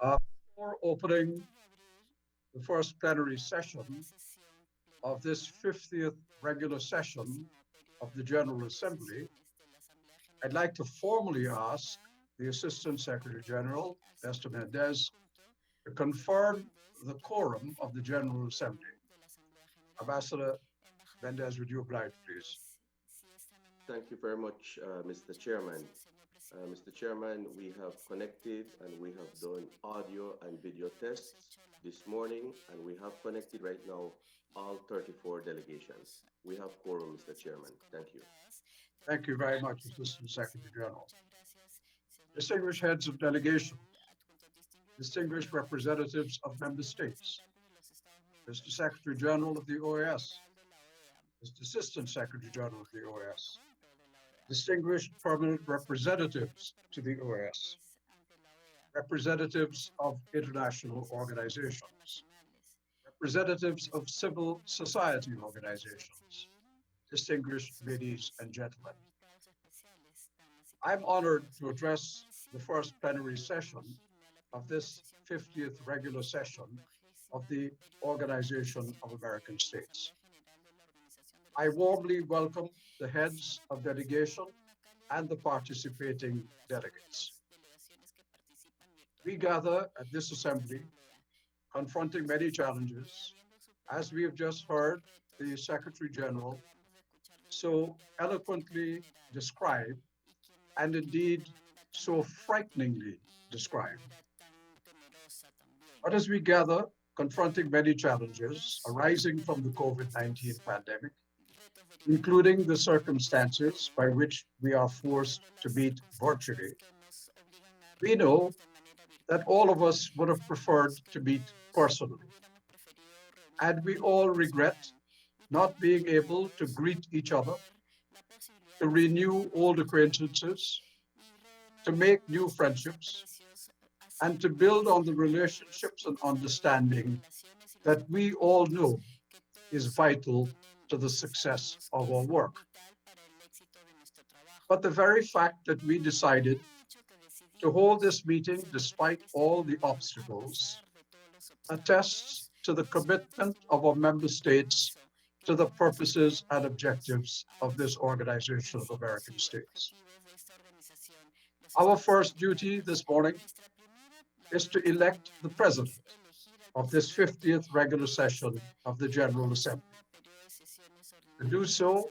Before opening the first plenary session of this 50th regular session of the General Assembly, I'd like to formally ask the Assistant Secretary General, Mr. Mendez, to confirm the quorum of the General Assembly. Ambassador Mendez, would you oblige, please? Thank you very much, Mr. Chairman. Mr. Chairman, we have connected and we have done audio and video tests this morning, and we have connected right now all 34 delegations. We have quorum, Mr. Chairman. Thank you. Thank you very much, Assistant Secretary General. Distinguished heads of delegation, distinguished representatives of member states, Mr. Secretary General of the OAS, Mr. Assistant Secretary General of the OAS, distinguished permanent representatives to the OAS, representatives of international organizations, representatives of civil society organizations, distinguished ladies and gentlemen. I'm honored to address the first plenary session of this 50th regular session of the Organization of American States. I warmly welcome the heads of delegation and the participating delegates. We gather at this assembly confronting many challenges, as we have just heard the Secretary General so eloquently describe, and indeed so frighteningly describe. But as we gather confronting many challenges arising from the COVID-19 pandemic, including the circumstances by which we are forced to meet virtually, we know that all of us would have preferred to meet personally. And we all regret not being able to greet each other, to renew old acquaintances, to make new friendships, and to build on the relationships and understanding that we all know is vital to the success of our work. But the very fact that we decided to hold this meeting despite all the obstacles attests to the commitment of our member states to the purposes and objectives of this Organization of American States. Our first duty this morning is to elect the president of this 50th regular session of the General Assembly. To do so,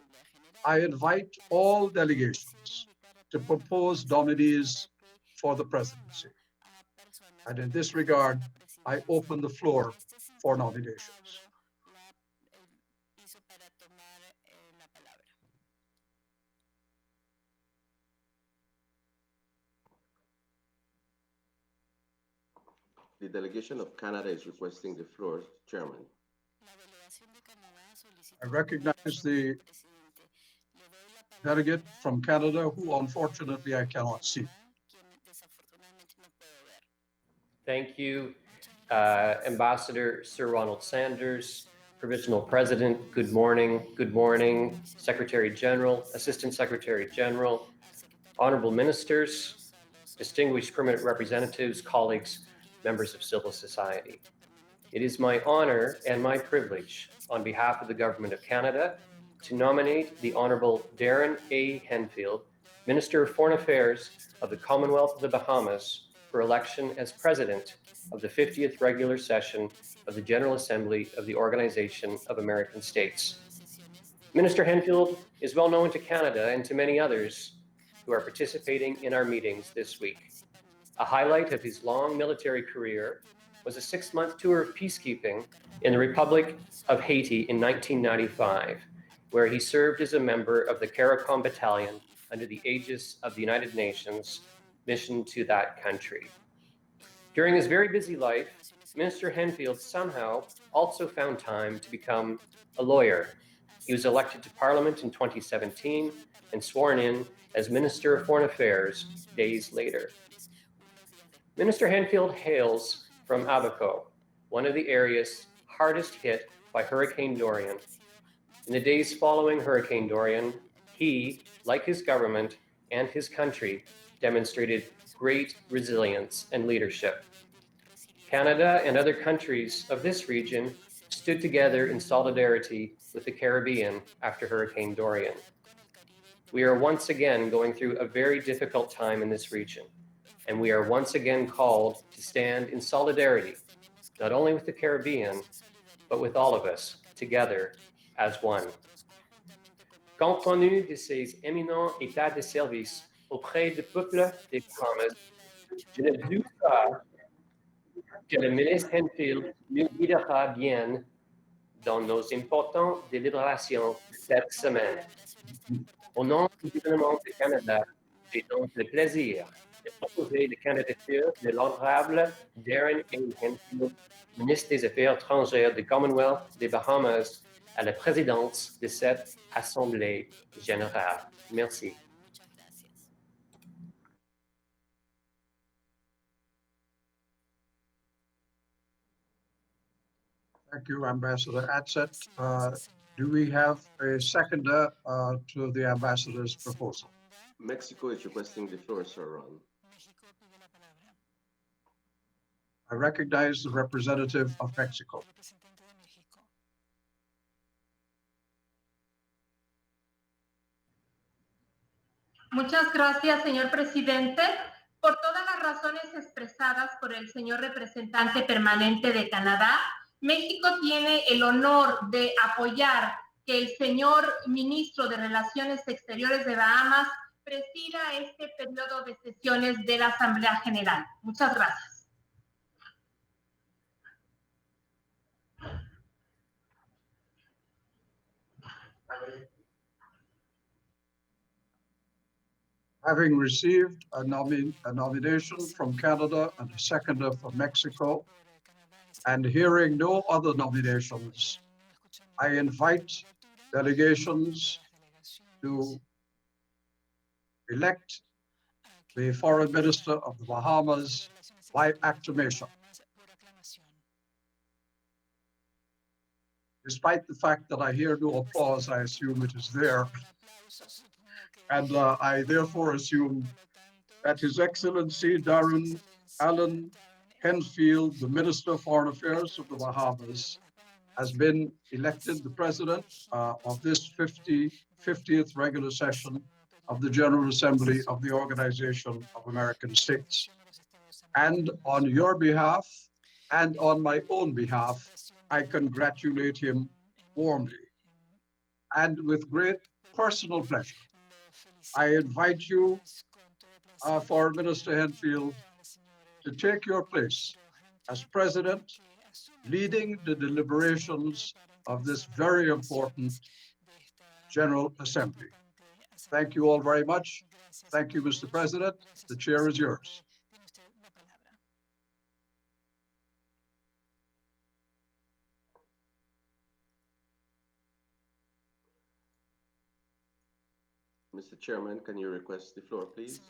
I invite all delegations to propose nominees for the presidency. And in this regard, I open the floor for nominations. The delegation of Canada is requesting the floor, Chairman. I recognize the delegate from Canada, who unfortunately I cannot see. Thank you, Ambassador Sir Ronald Sanders, Provisional President. Good morning. Good morning, Secretary General, Assistant Secretary General, Honorable Ministers, distinguished permanent representatives, colleagues, members of civil society. It is my honor and my privilege, on behalf of the Government of Canada, to nominate the Honorable Darren A. Henfield, Minister of Foreign Affairs of the Commonwealth of the Bahamas, for election as President of the 50th regular session of the General Assembly of the Organization of American States. Minister Henfield is well known to Canada and to many others who are participating in our meetings this week. A highlight of his long military career was a 6-month tour of peacekeeping in the Republic of Haiti in 1995, where he served as a member of the CARICOM Battalion under the aegis of the United Nations mission to that country. During his very busy life, Minister Henfield somehow also found time to become a lawyer. He was elected to Parliament in 2017 and sworn in as Minister of Foreign Affairs days later. Minister Henfield hails from Abaco, one of the areas hardest hit by Hurricane Dorian. In the days following Hurricane Dorian, he, like his government and his country, demonstrated great resilience and leadership. Canada and other countries of this region stood together in solidarity with the Caribbean after Hurricane Dorian. We are once again going through a very difficult time in this region, and we are once again called to stand in solidarity, not only with the Caribbean, but with all of us together as one. Compte tenu de ces éminents états de service auprès du peuple des Bahamas, je ne doute pas que le ministre Henfield nous guidera bien dans nos importantes délibérations cette semaine. Au nom du gouvernement du Canada, j'ai donc le plaisir de proposer la candidature de l'honorable Darren A. Henfield, ministre des Affaires étrangères du Commonwealth des Bahamas, à la présidence de cette Assemblée générale. Merci. Thank you, Ambassador Atsett. Do we have a seconder to the ambassador's proposal? Mexico is requesting the floor, Sir Ron. I recognize the representative of Mexico. Muchas gracias, señor presidente. Por todas las razones expresadas por el señor representante permanente de Canadá, México tiene el honor de apoyar que el señor ministro de Relaciones Exteriores de Bahamas presida este periodo de sesiones de la Asamblea General. Muchas gracias. Having received a nomination from Canada and a seconder from Mexico, and hearing no other nominations, I invite delegations to elect the Foreign Minister of the Bahamas by acclamation. Despite the fact that I hear no applause, I assume it is there. And I therefore assume that His Excellency Darren Allen Henfield, the Minister of Foreign Affairs of the Bahamas, has been elected the President of this 50th regular session of the General Assembly of the Organization of American States. And on your behalf and on my own behalf, I congratulate him warmly. And with great personal pleasure, I invite you, Foreign Minister Henfield, to take your place as President, leading the deliberations of this very important General Assembly. Thank you all very much. Thank you, Mr. President. The chair is yours. Mr. Chairman, can you request the floor, please?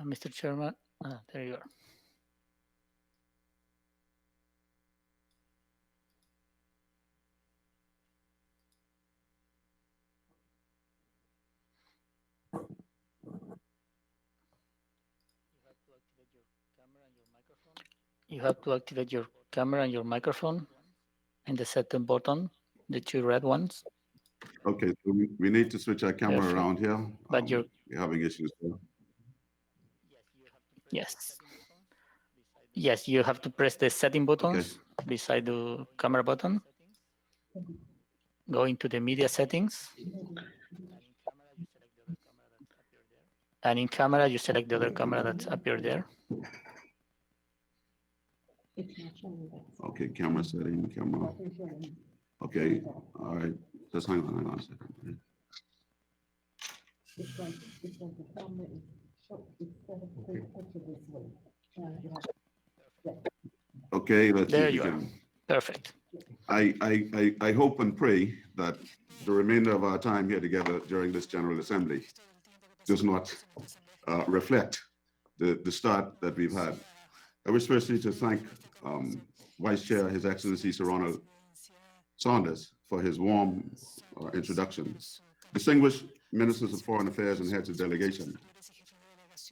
Mr. Chairman, there you are. You have to activate your camera and your microphone and the setting button, the two red ones. Okay, so we need to switch our camera Perfect. around here. But we're having issues there. Yes. Yes, you have to press the setting buttons beside the camera button. Go into the media settings. And in camera, you select the other camera that's appeared there. Okay, camera setting, camera. Okay, all right. Just hang on a second. Okay, let's There see if you we are. can. Perfect. I hope and pray that the remainder of our time here together during this General Assembly does not reflect the start that we've had. I wish firstly to thank Vice Chair, His Excellency Sir Ronald Saunders, for his warm introduction. Distinguished Ministers of Foreign Affairs and Heads of Delegation,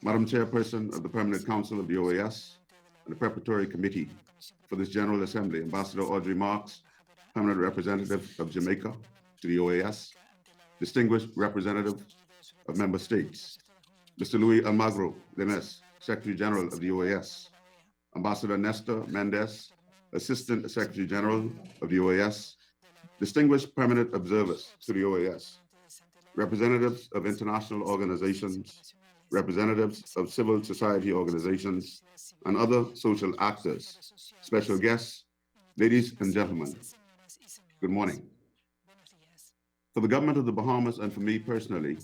Madam Chairperson of the Permanent Council of the OAS and the Preparatory Committee for this General Assembly, Ambassador Audrey Marks, Permanent Representative of Jamaica to the OAS, distinguished representatives of member states, Mr. Luis Almagro Lenes, Secretary General of the OAS, Ambassador Nestor Mendez, Assistant Secretary General of the OAS, distinguished permanent observers to the OAS, representatives of international organizations, representatives of civil society organizations, and other social actors, special guests, ladies and gentlemen, good morning. For the government of the Bahamas and for me personally,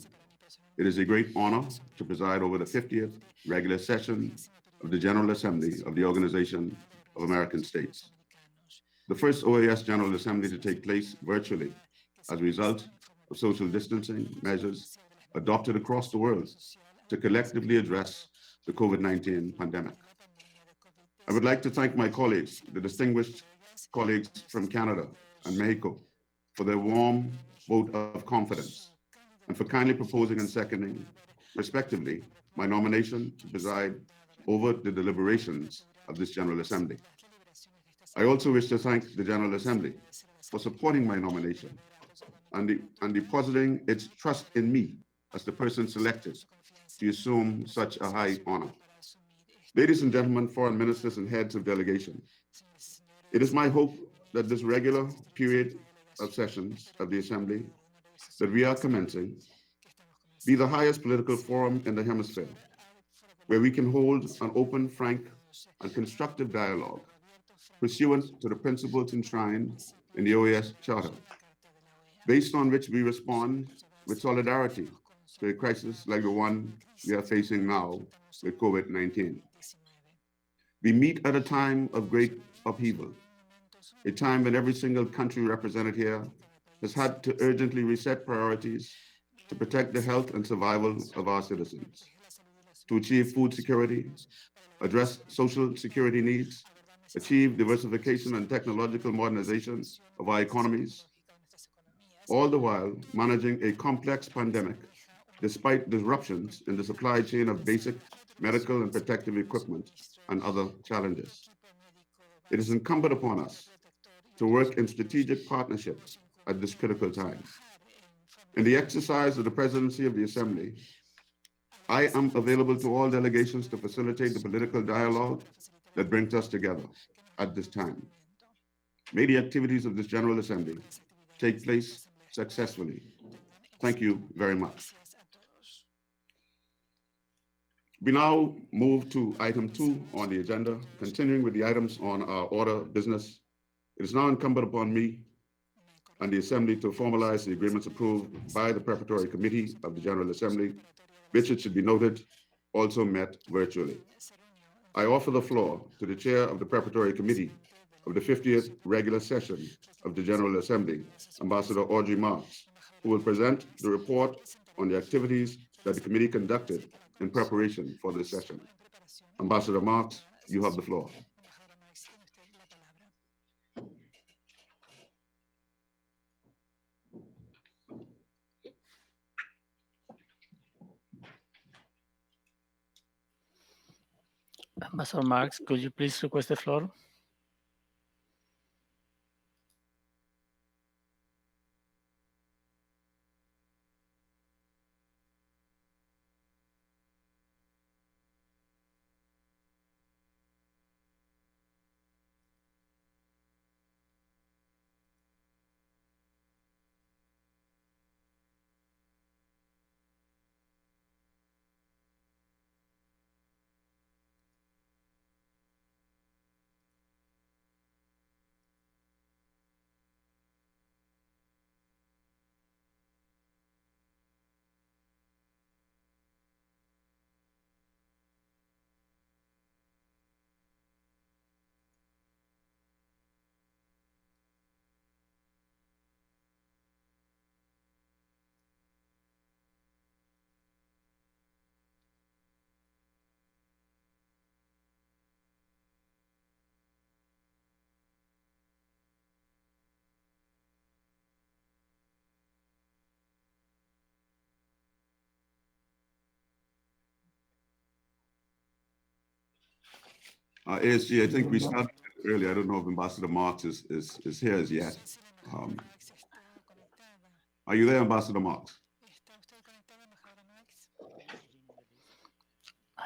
it is a great honor to preside over the 50th regular session of the General Assembly of the Organization of American States, the first OAS General Assembly to take place virtually as a result of social distancing measures adopted across the world to collectively address the COVID-19 pandemic. I would like to thank my colleagues, the distinguished colleagues from Canada and Mexico, for their warm vote of confidence and for kindly proposing and seconding, respectively, my nomination to preside over the deliberations of this General Assembly. I also wish to thank the General Assembly for supporting my nomination and depositing its trust in me as the person selected to assume such a high honor. Ladies and gentlemen, foreign ministers and heads of delegation, it is my hope that this regular period of sessions of the Assembly that we are commencing be the highest political forum in the hemisphere, where we can hold an open, frank, and constructive dialogue pursuant to the principles enshrined in the OAS Charter, based on which we respond with solidarity to a crisis like the one we are facing now with COVID-19. We meet at a time of great upheaval, a time when every single country represented here has had to urgently reset priorities to protect the health and survival of our citizens, to achieve food security, address social security needs, achieve diversification and technological modernization of our economies, all the while managing a complex pandemic despite disruptions in the supply chain of basic medical and protective equipment and other challenges. It is incumbent upon us to work in strategic partnerships at this critical time. In the exercise of the presidency of the Assembly, I am available to all delegations to facilitate the political dialogue that brings us together at this time. May the activities of this General Assembly take place successfully. Thank you very much. We now move to item 2 on the agenda. Continuing with the items on our order of business, it is now incumbent upon me and the Assembly to formalize the agreements approved by the Preparatory Committee of the General Assembly, which, it should be noted, also met virtually. I offer the floor to the Chair of the Preparatory Committee of the 50th regular session of the General Assembly, Ambassador Audrey Marks, who will present the report on the activities that the committee conducted in preparation for this session. Ambassador Marks, you have the floor. Ambassador Marks, could you please request the floor? ASG, I think we started earlier. I don't know if Ambassador Marks is here as yet. Are you there, Ambassador Marks?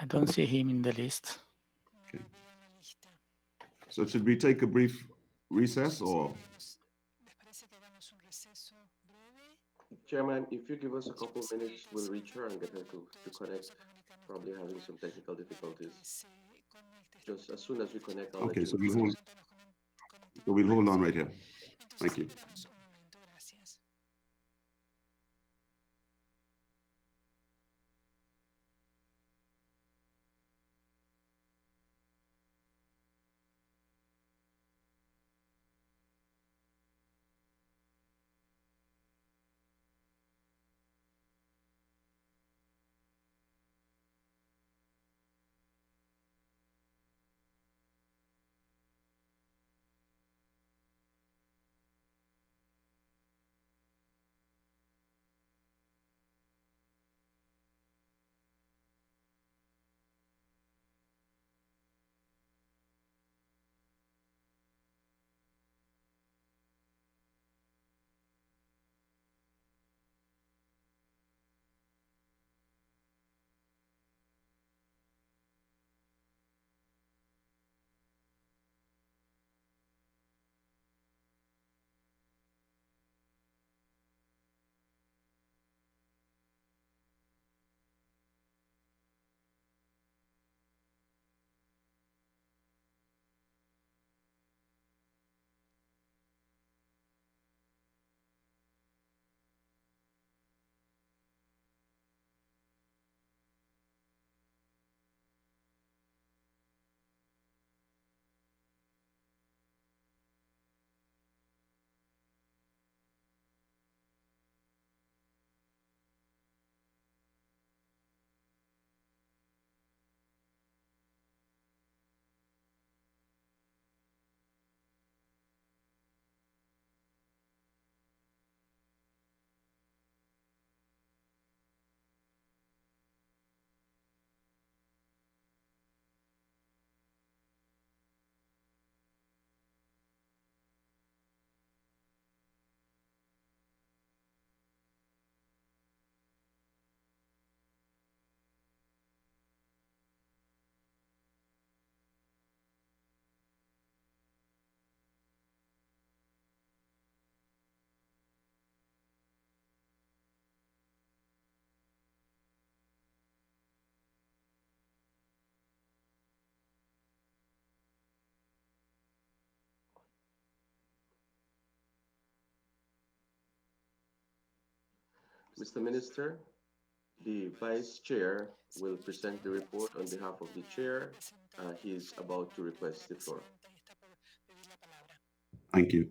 I don't see him in the list. Okay. So should we take a brief recess or? Chairman, if you give us a couple minutes, we'll reach her and get her to connect. Probably having some technical difficulties. Just as soon as we connect, I'll Okay, let so you know. we'll hold on right here. Thank you. Mr. Minister, the Vice Chair will present the report on behalf of the Chair. He is about to request the floor. Thank you.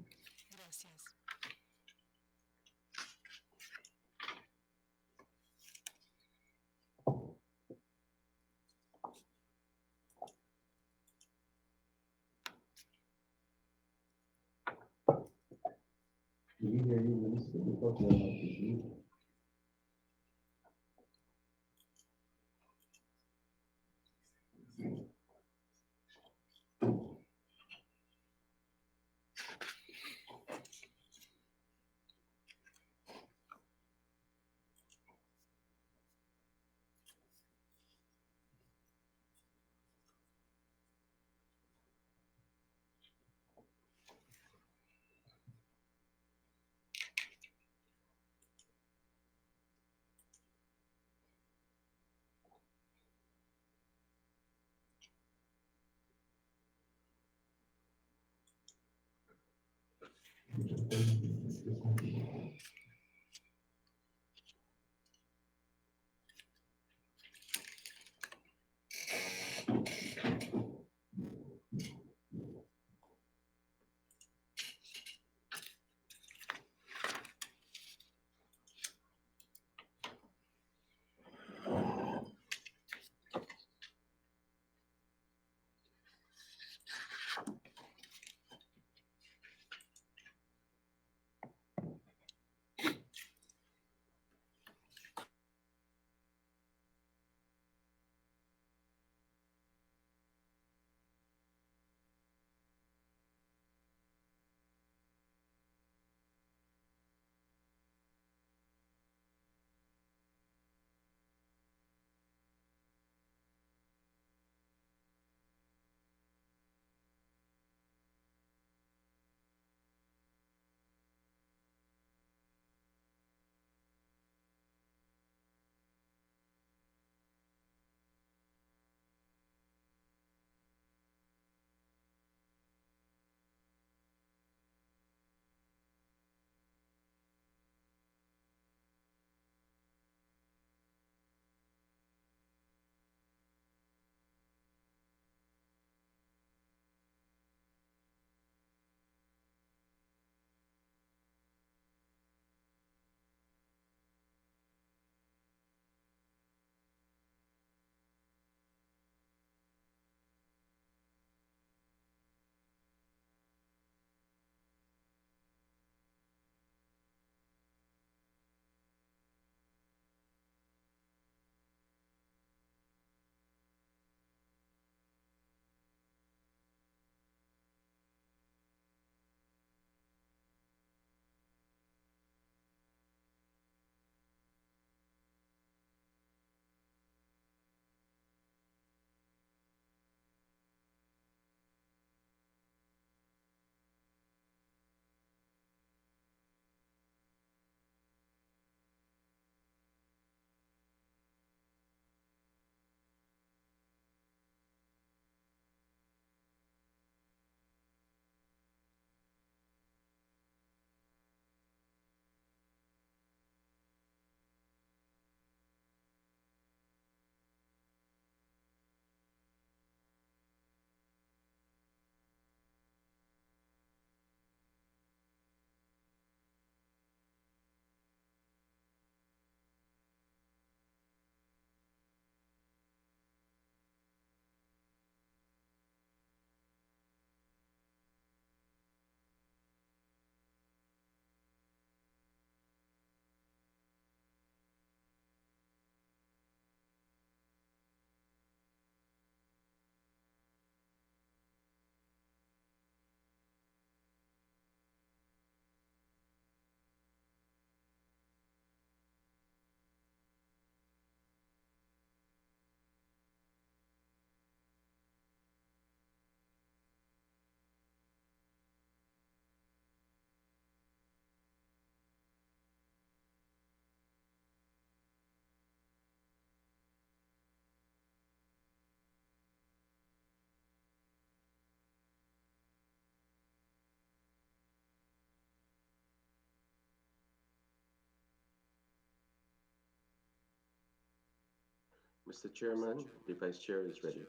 Mr. Chairman, the Vice Chair is ready.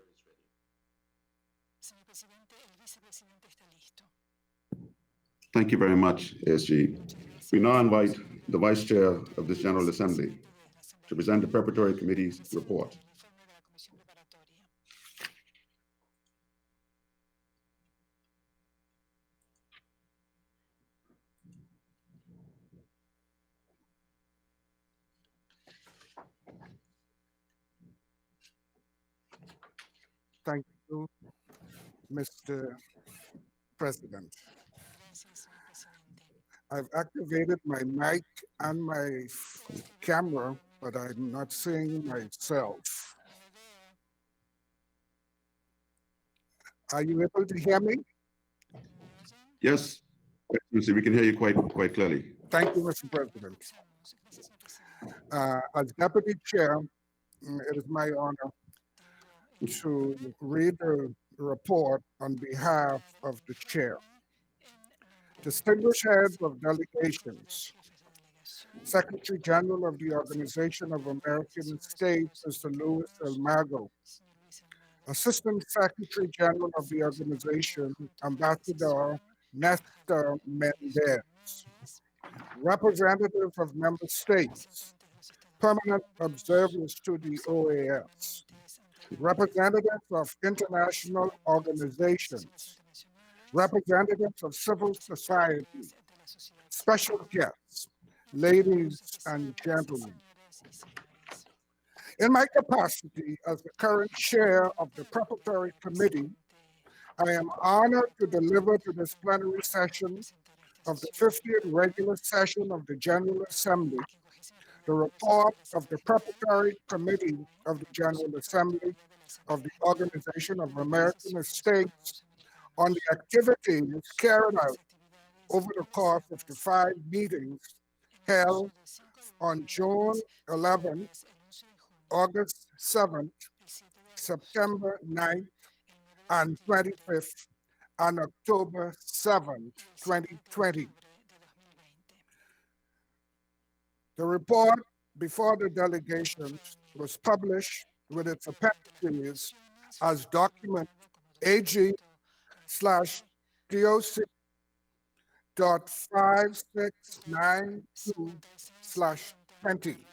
Thank you very much, ASG. We now invite the Vice Chair of this General Assembly to present the Preparatory Committee's report. Thank you, Mr. President. I've activated my mic and my camera, but I'm not seeing myself. Are you able to hear me? Yes, Excellency, we can hear you quite clearly. Thank you, Mr. President. As Deputy Chair, it is my honor to read the report on behalf of the Chair. Distinguished heads of delegations, Secretary General of the Organization of American States, Mr. Luis Almagro, Assistant Secretary General of the organization, Ambassador Nestor Mendez, representatives of member states, permanent observers to the OAS, representatives of international organizations, representatives of civil society, special guests, ladies and gentlemen. In my capacity as the current chair of the Preparatory Committee, I am honored to deliver to this plenary session of the 50th regular session of the General Assembly the report of the Preparatory Committee of the General Assembly of the Organization of American States on the activities carried out over the course of the 5 meetings held on June 11th, August 7th, September 9th, and 25th, and October 7th, 2020. The report before the delegations was published with its appendices as document AG/DOC.5692/20.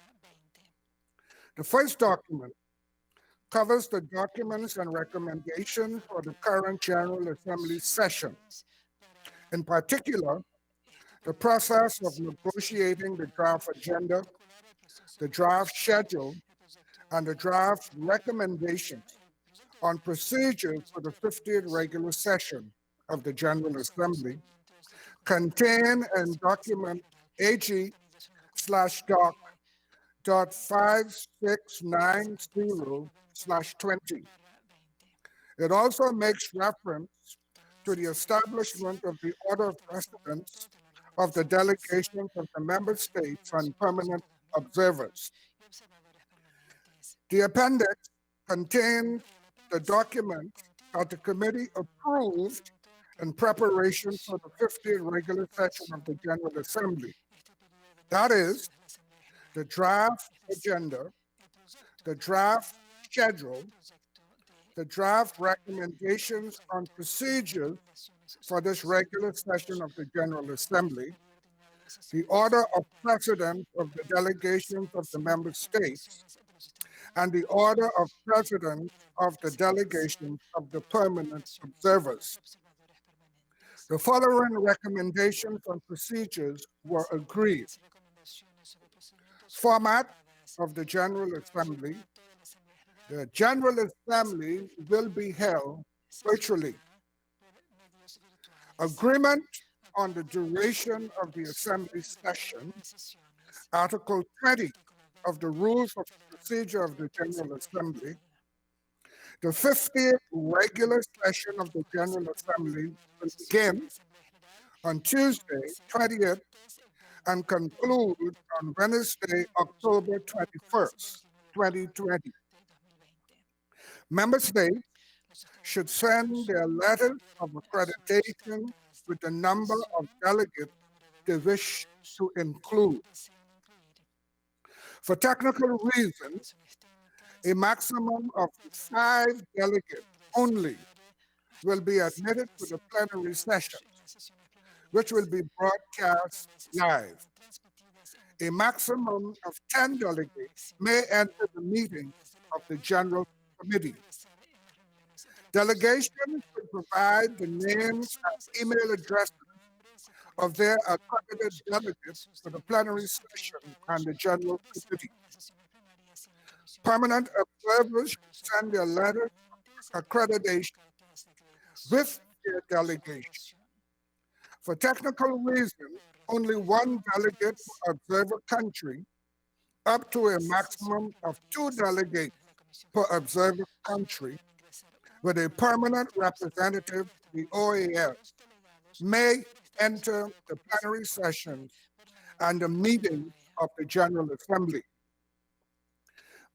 The first document covers the documents and recommendations for the current General Assembly session. In particular, the process of negotiating the draft agenda, the draft schedule, and the draft recommendations on procedures for the 50th regular session of the General Assembly contained in document AG/DOC.5690/20. It also makes reference to the establishment of the order of precedence of the delegations of the member states and permanent observers. The appendix contains the document that the committee approved in preparation for the 50th regular session of the General Assembly. That is, the draft agenda, the draft schedule, the draft recommendations on procedures for this regular session of the General Assembly, the order of precedence of the delegations of the member states, and the order of precedence of the delegations of the permanent observers. The following recommendations and procedures were agreed. Format of the General Assembly. The General Assembly will be held virtually. Agreement on the duration of the Assembly session. Article 20 of the Rules of Procedure of the General Assembly. The 50th regular session of the General Assembly will begin on Tuesday, 20th, and conclude on Wednesday, October 21st, 2020. Member states should send their letters of accreditation with the number of delegates they wish to include. For technical reasons, A maximum of 5 delegates only will be admitted to the plenary session, which will be broadcast live. A maximum of 10 delegates may enter the meeting of the General Committee. Delegations will provide the names and email addresses of their accredited delegates to the plenary session and the General Committee. Permanent observers should send their letters of accreditation with their delegation. For technical reasons, only one delegate per observer country, up to a maximum of 2 delegates per observer country, with a permanent representative to the OAS, may enter the plenary session and the meeting of the General Assembly.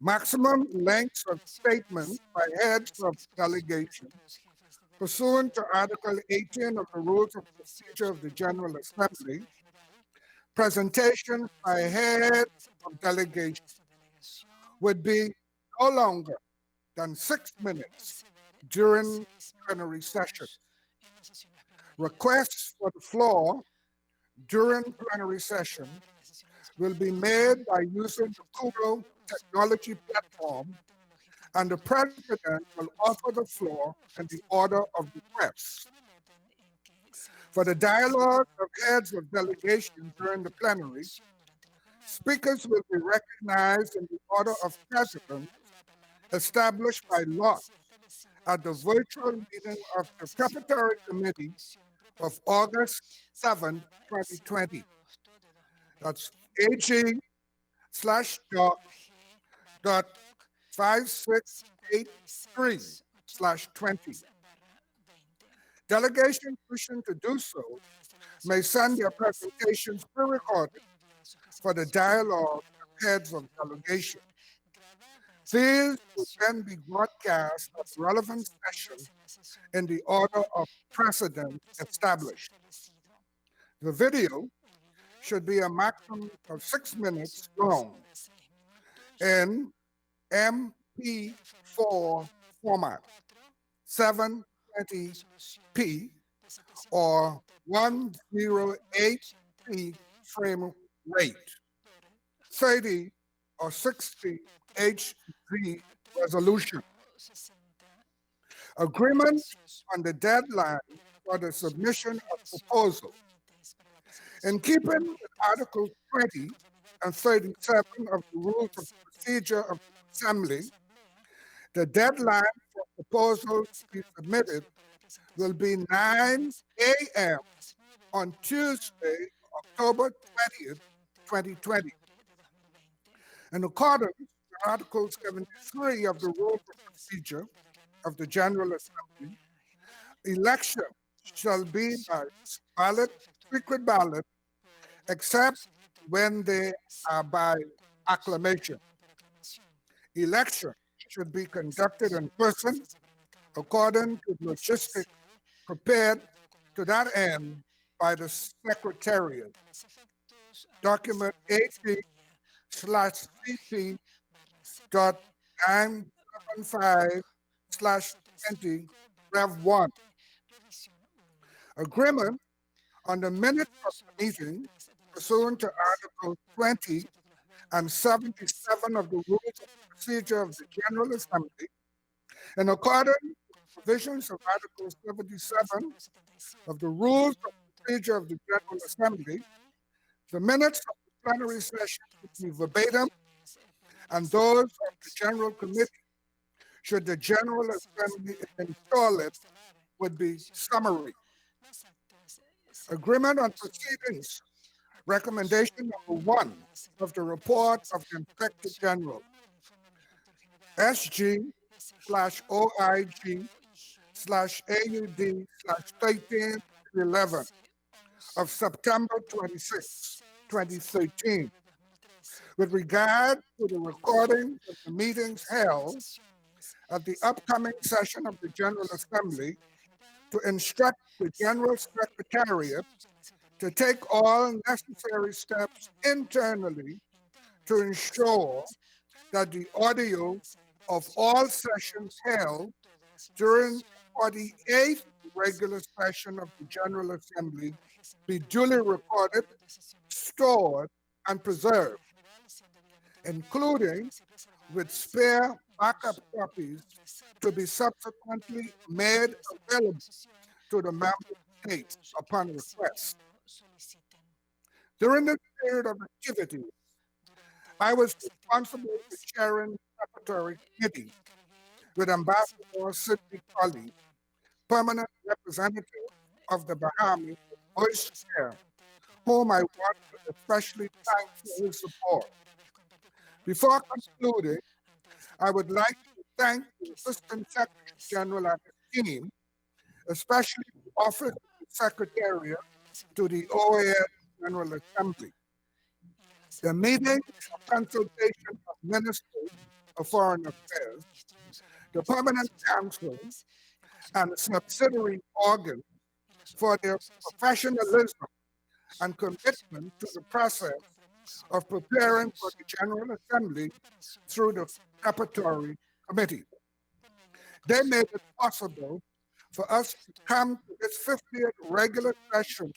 Maximum lengths of statements by heads of delegations pursuant to Article 18 of the Rules of Procedure of the General Assembly, presentations by heads of delegations would be no longer than 6 minutes during plenary session. Requests for the floor during plenary session will be made by using the Google technology platform, and the president will offer the floor in the order of requests. For the dialogue of heads of delegation during the plenary, speakers will be recognized in the order of precedence established by law at the virtual meeting of the Preparatory Committee of August 7, 2020. That's AG/doc.5683/20. Delegations wishing to do so may send their presentations pre-recorded for the dialogue of heads of delegation. These will then be broadcast at relevant sessions in the order of precedence established. The video should be a maximum of 6 minutes long in MP4 format, 720p or 108p frame rate, 30 or 60 HD resolution. Agreement on the deadline for the submission of proposal. In keeping with Articles 20 and 37 of the Rules of Procedure of the Assembly, the deadline for proposals to be submitted will be 9 a.m. on Tuesday, October 20th, 2020. In accordance with Article 73 of the Rules of Procedure of the General Assembly, election shall be by ballot, secret ballot, except when they are by acclamation. Election should be conducted in person according to logistics prepared to that end by the Secretariat. Document 80/CP.975/20 Rev 1. Agreement on the minutes of the meeting pursuant to Article 20 and 77 of the Rules of Procedure of the General Assembly, in accordance with the provisions of Article 77 of the Rules of Procedure of the General Assembly, the minutes of the plenary session would be verbatim, and those of the General Committee, should the General Assembly install it, would be summary. Agreement on proceedings. Recommendation number 1 of the report of the Inspector General. SG/OIG/AUD/1311 of September 26, 2013. With regard to the recording of the meetings held at the upcoming session of the General Assembly, to instruct the General Secretariat to take all necessary steps internally to ensure that the audio of all sessions held during the 48th regular session of the General Assembly be duly recorded, stored, and preserved, including with spare backup copies to be subsequently made available to the member states upon request. During the period of activity, I was responsible for chairing the Preparatory Committee with Ambassador Sidney Colley, permanent representative of the Bahamas, Vice Chair, whom I want to especially thank for his support. Before concluding, I would like to thank the Assistant Secretary General and his team, especially the Office of the Secretariat to the OAS General Assembly. The meetings of consultation of Ministers of Foreign Affairs, the Permanent Council, and subsidiary organs for their professionalism and commitment to the process of preparing for the General Assembly through the Preparatory Committee. They made it possible for us to come to this 50th regular session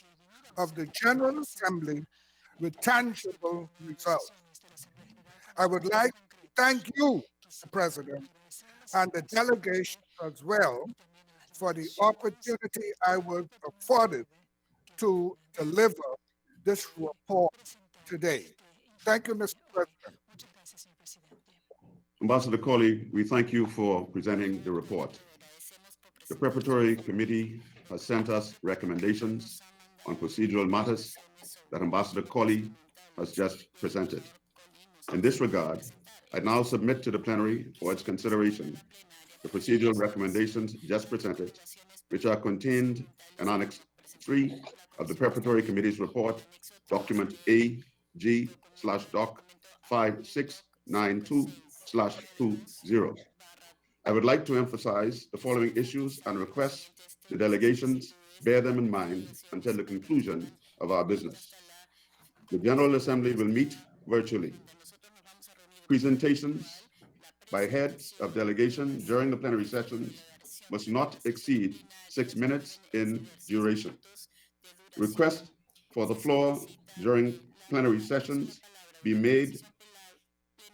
of the General Assembly with tangible results. I would like to thank you, Mr. President, and the delegation as well for the opportunity I was afforded to deliver this report today. Thank you, Mr. President. Ambassador Colley, we thank you for presenting the report. The Preparatory Committee has sent us recommendations on procedural matters that Ambassador Colley has just presented. In this regard, I now submit to the plenary for its consideration the procedural recommendations just presented, which are contained in Annex 3 of the Preparatory Committee's report, document AG/Doc 5692/20. I would like to emphasize the following issues and request the delegations bear them in mind until the conclusion of our business. The General Assembly will meet virtually. Presentations by heads of delegation during the plenary sessions must not exceed 6 minutes in duration. Requests for the floor during plenary sessions be made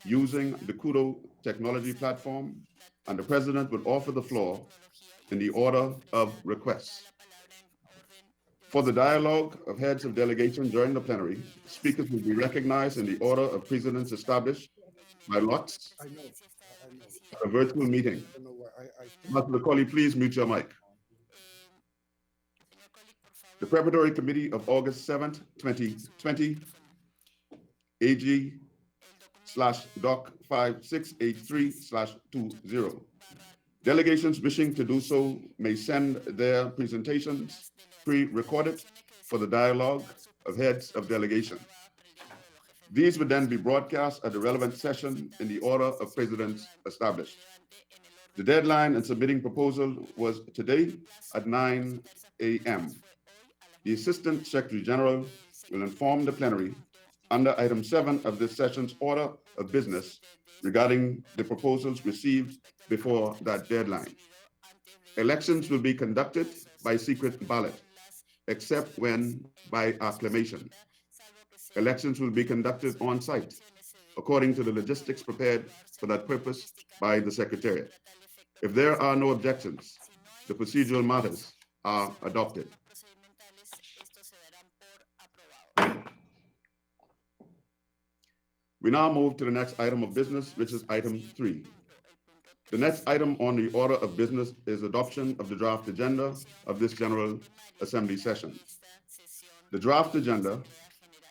using the Kudo technology platform, and the President will offer the floor in the order of requests. For the dialogue of heads of delegation during the plenary, speakers will be recognized in the order of precedence established by lots at a virtual meeting. Ambassador Colley, please mute your mic. The Preparatory Committee of August 7th, 2020, AG/Doc 5683/20. Delegations wishing to do so may send their presentations pre-recorded for the dialogue of heads of delegation. These would then be broadcast at the relevant session in the order of precedence established. The deadline in submitting proposal was today at 9 a.m. The Assistant Secretary General will inform the plenary under item 7 of this session's order of business regarding the proposals received before that deadline. Elections will be conducted by secret ballot, except when by acclamation. Elections will be conducted on site, according to the logistics prepared for that purpose by the Secretariat. If there are no objections, the procedural matters are adopted. We now move to the next item of business, which is item 3. The next item on the order of business is adoption of the draft agenda of this General Assembly session. The draft agenda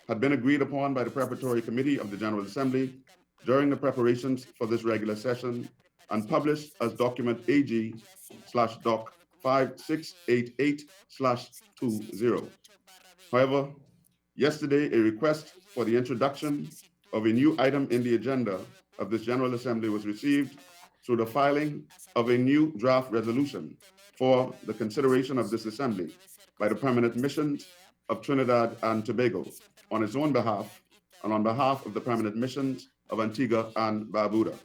had been agreed upon by the Preparatory Committee of the General Assembly during the preparations for this regular session and published as document AG/Doc 5688/20. However, yesterday a request for the introduction of a new item in the agenda of this General Assembly was received through the filing of a new draft resolution for the consideration of this Assembly by the Permanent Missions of Trinidad and Tobago on its own behalf and on behalf of the Permanent Missions of Antigua and Barbuda,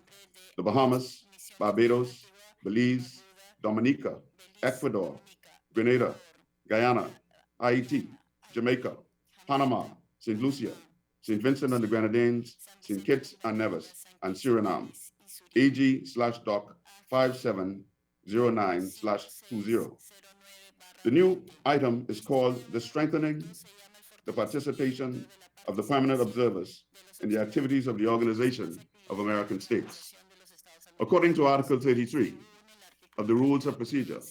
the Bahamas, Barbados, Belize, Dominica, Ecuador, Grenada, Guyana, Haiti, Jamaica, Panama, St. Lucia, St. Vincent and the Grenadines, St. Kitts and Nevis, and Suriname. AG/Doc 5709/20. The new item is called the strengthening the participation of the permanent observers in the activities of the Organization of American States. According to Article 33 of the Rules of Procedure,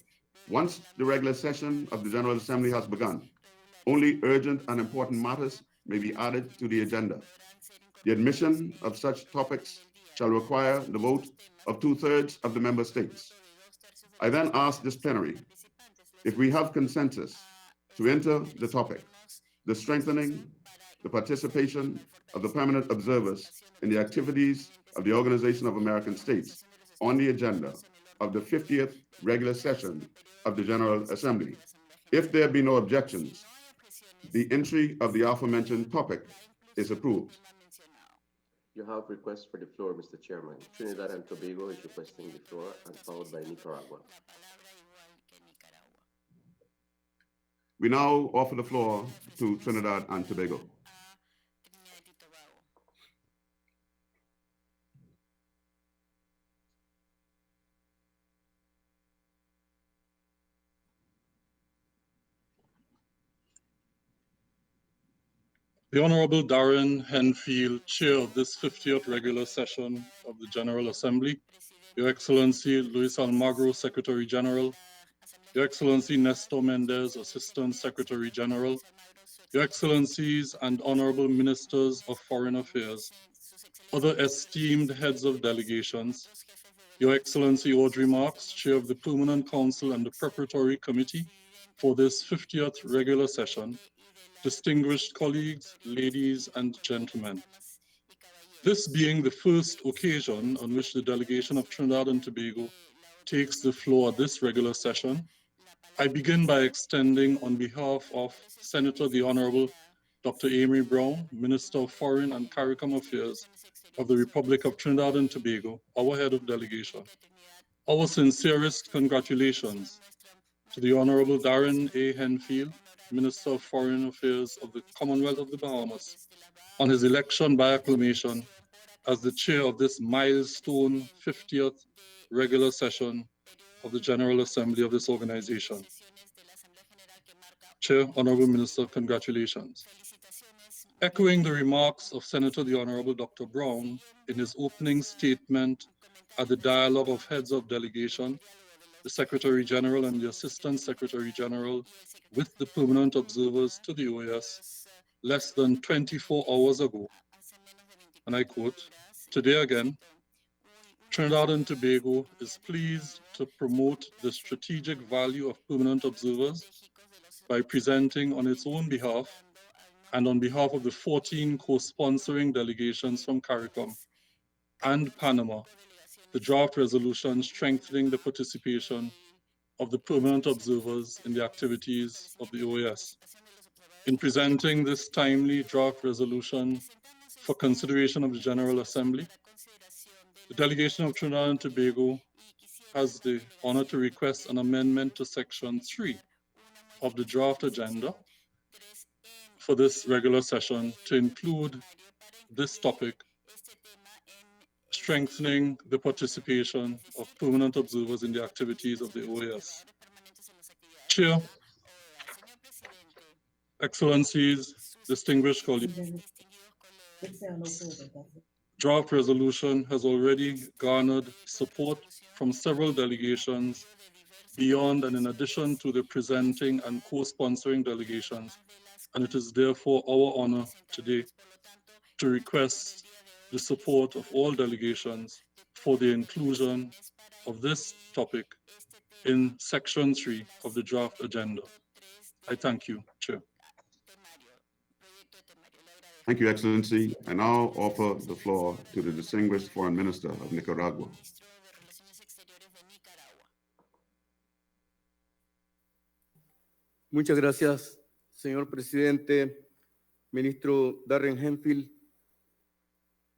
once the regular session of the General Assembly has begun, only urgent and important matters may be added to the agenda. The admission of such topics shall require the vote of 2/3 of the member states. I then ask this plenary if we have consensus to enter the topic, the strengthening the participation of the permanent observers in the activities of the Organization of American States on the agenda of the 50th regular session of the General Assembly. If there be no objections, the entry of the aforementioned topic is approved. You have requests for the floor, Mr. Chairman. Trinidad and Tobago is requesting the floor, and followed by Nicaragua. We now offer the floor to Trinidad and Tobago. The Honorable Darren Henfield, Chair of this 50th regular session of the General Assembly, Your Excellency Luis Almagro, Secretary General, Your Excellency Nestor Mendez, Assistant Secretary General, Your Excellencies and Honorable Ministers of Foreign Affairs, other esteemed heads of delegations, Your Excellency Audrey Marks, Chair of the Permanent Council and the Preparatory Committee for this 50th regular session, distinguished colleagues, ladies and gentlemen. This being the first occasion on which the delegation of Trinidad and Tobago takes the floor at this regular session, I begin by extending on behalf of Senator the Honorable Dr. Amy Brown, Minister of Foreign and CARICOM Affairs of the Republic of Trinidad and Tobago, our head of delegation, our sincerest congratulations to the Honorable Darren A. Henfield, Minister of Foreign Affairs of the Commonwealth of the Bahamas, on his election by acclamation as the chair of this milestone 50th regular session of the General Assembly of this organization. Chair, Honorable Minister, congratulations. Echoing the remarks of Senator the Honorable Dr. Brown in his opening statement at the Dialogue of Heads of Delegation, the Secretary General and the Assistant Secretary General with the permanent observers to the OAS less than 24 hours ago. And I quote, "Today again, Trinidad and Tobago is pleased to promote the strategic value of permanent observers by presenting on its own behalf and on behalf of the 14 co-sponsoring delegations from CARICOM and Panama, the draft resolution strengthening the participation of the permanent observers in the activities of the OAS. In presenting this timely draft resolution for consideration of the General Assembly, the delegation of Trinidad and Tobago has the honor to request an amendment to Section 3 of the draft agenda for this regular session to include this topic, strengthening the participation of permanent observers in the activities of the OAS. Chair, Excellencies, distinguished colleagues, draft resolution has already garnered support from several delegations beyond and in addition to the presenting and co-sponsoring delegations, and it is therefore our honor today to request the support of all delegations for the inclusion of this topic in Section 3 of the draft agenda. I thank you, Chair. Thank you, Excellency. I now offer the floor to the distinguished Foreign Minister of Nicaragua. Muchas gracias, señor presidente, ministro Darren Henfield.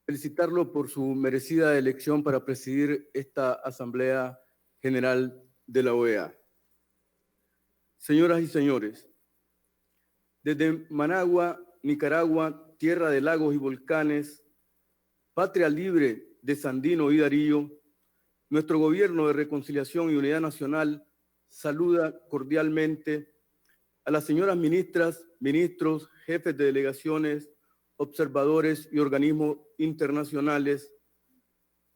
felicitarlo por su merecida elección para presidir esta Asamblea General de la OEA. Señoras y señores, desde Managua, Nicaragua, tierra de lagos y volcanes, patria libre de Sandino y Darío, nuestro Gobierno de Reconciliación y Unidad Nacional saluda cordialmente a las señoras ministras, ministros, jefes de delegaciones, observadores y organismos internacionales,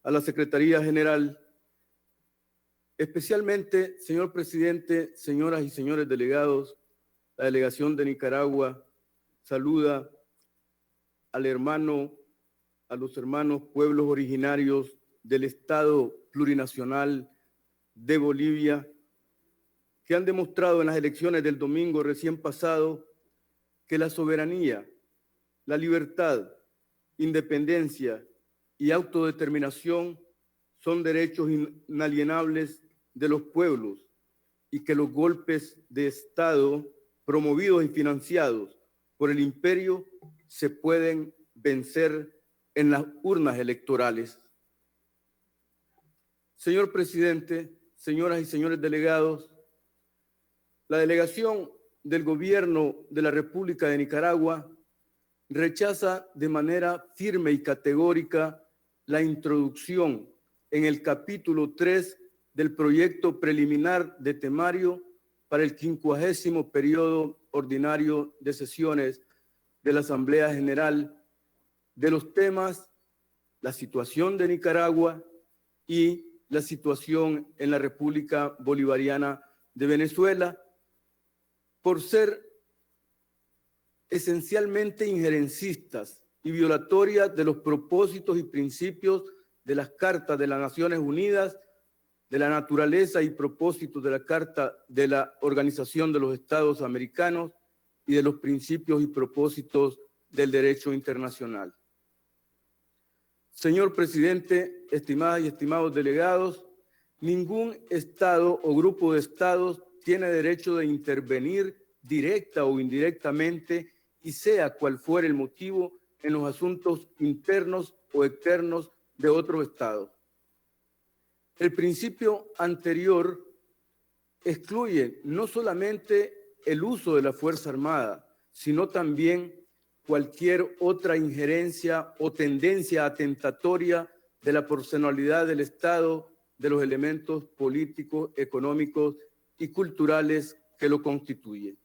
a la Secretaría General, especialmente, señor presidente, señoras y señores delegados, la delegación de Nicaragua saluda a los hermanos pueblos originarios del Estado plurinacional de Bolivia, que han demostrado en las elecciones del domingo recién pasado que la soberanía, la libertad, independencia y autodeterminación son derechos inalienables de los pueblos y que los golpes de Estado promovidos y financiados por el imperio se pueden vencer en las urnas electorales. Señor presidente, señoras y señores delegados, la delegación del Gobierno de la República de Nicaragua rechaza de manera firme y categórica la introducción en el capítulo 3 del proyecto preliminar de temario para el 50º periodo ordinario de sesiones de la Asamblea General de los temas la situación de Nicaragua y la situación en la República Bolivariana de Venezuela, por ser esencialmente injerencistas y violatorias de los propósitos y principios de las Cartas de las Naciones Unidas, de la naturaleza y propósitos de la Carta de la Organización de los Estados Americanos y de los principios y propósitos del derecho internacional. Señor presidente, estimadas y estimados delegados, ningún Estado o grupo de Estados tiene derecho de intervenir directa o indirectamente, y sea cual fuere el motivo, en los asuntos internos o externos de otro Estado. El principio anterior excluye no solamente el uso de la Fuerza Armada, sino también cualquier otra injerencia o tendencia atentatoria de la personalidad del Estado, de los elementos políticos, económicos y culturales que lo constituyen.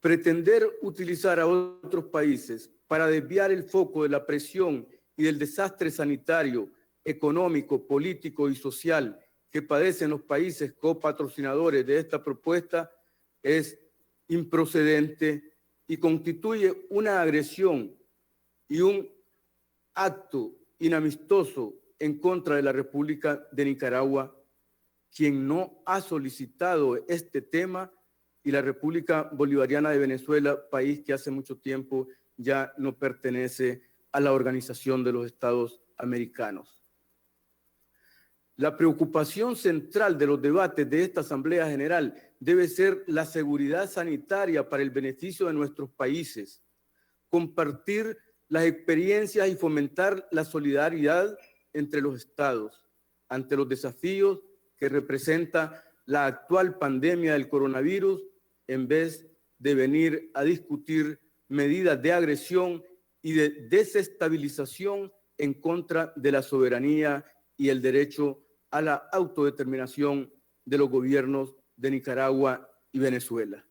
Pretender utilizar a otros países para desviar el foco de la presión y del desastre sanitario, económico, político y social que padecen los países copatrocinadores de esta propuesta es improcedente y constituye una agresión y un acto inamistoso en contra de la República de Nicaragua, quien no ha solicitado este tema, y la República Bolivariana de Venezuela, país que hace mucho tiempo ya no pertenece a la Organización de los Estados Americanos. La preocupación central de los debates de esta Asamblea General debe ser la seguridad sanitaria para el beneficio de nuestros países, compartir las experiencias y fomentar la solidaridad entre los estados ante los desafíos que representa la actual pandemia del coronavirus, en vez de venir a discutir medidas de agresión y de desestabilización en contra de la soberanía y el derecho a la autodeterminación de los gobiernos de Nicaragua y Venezuela.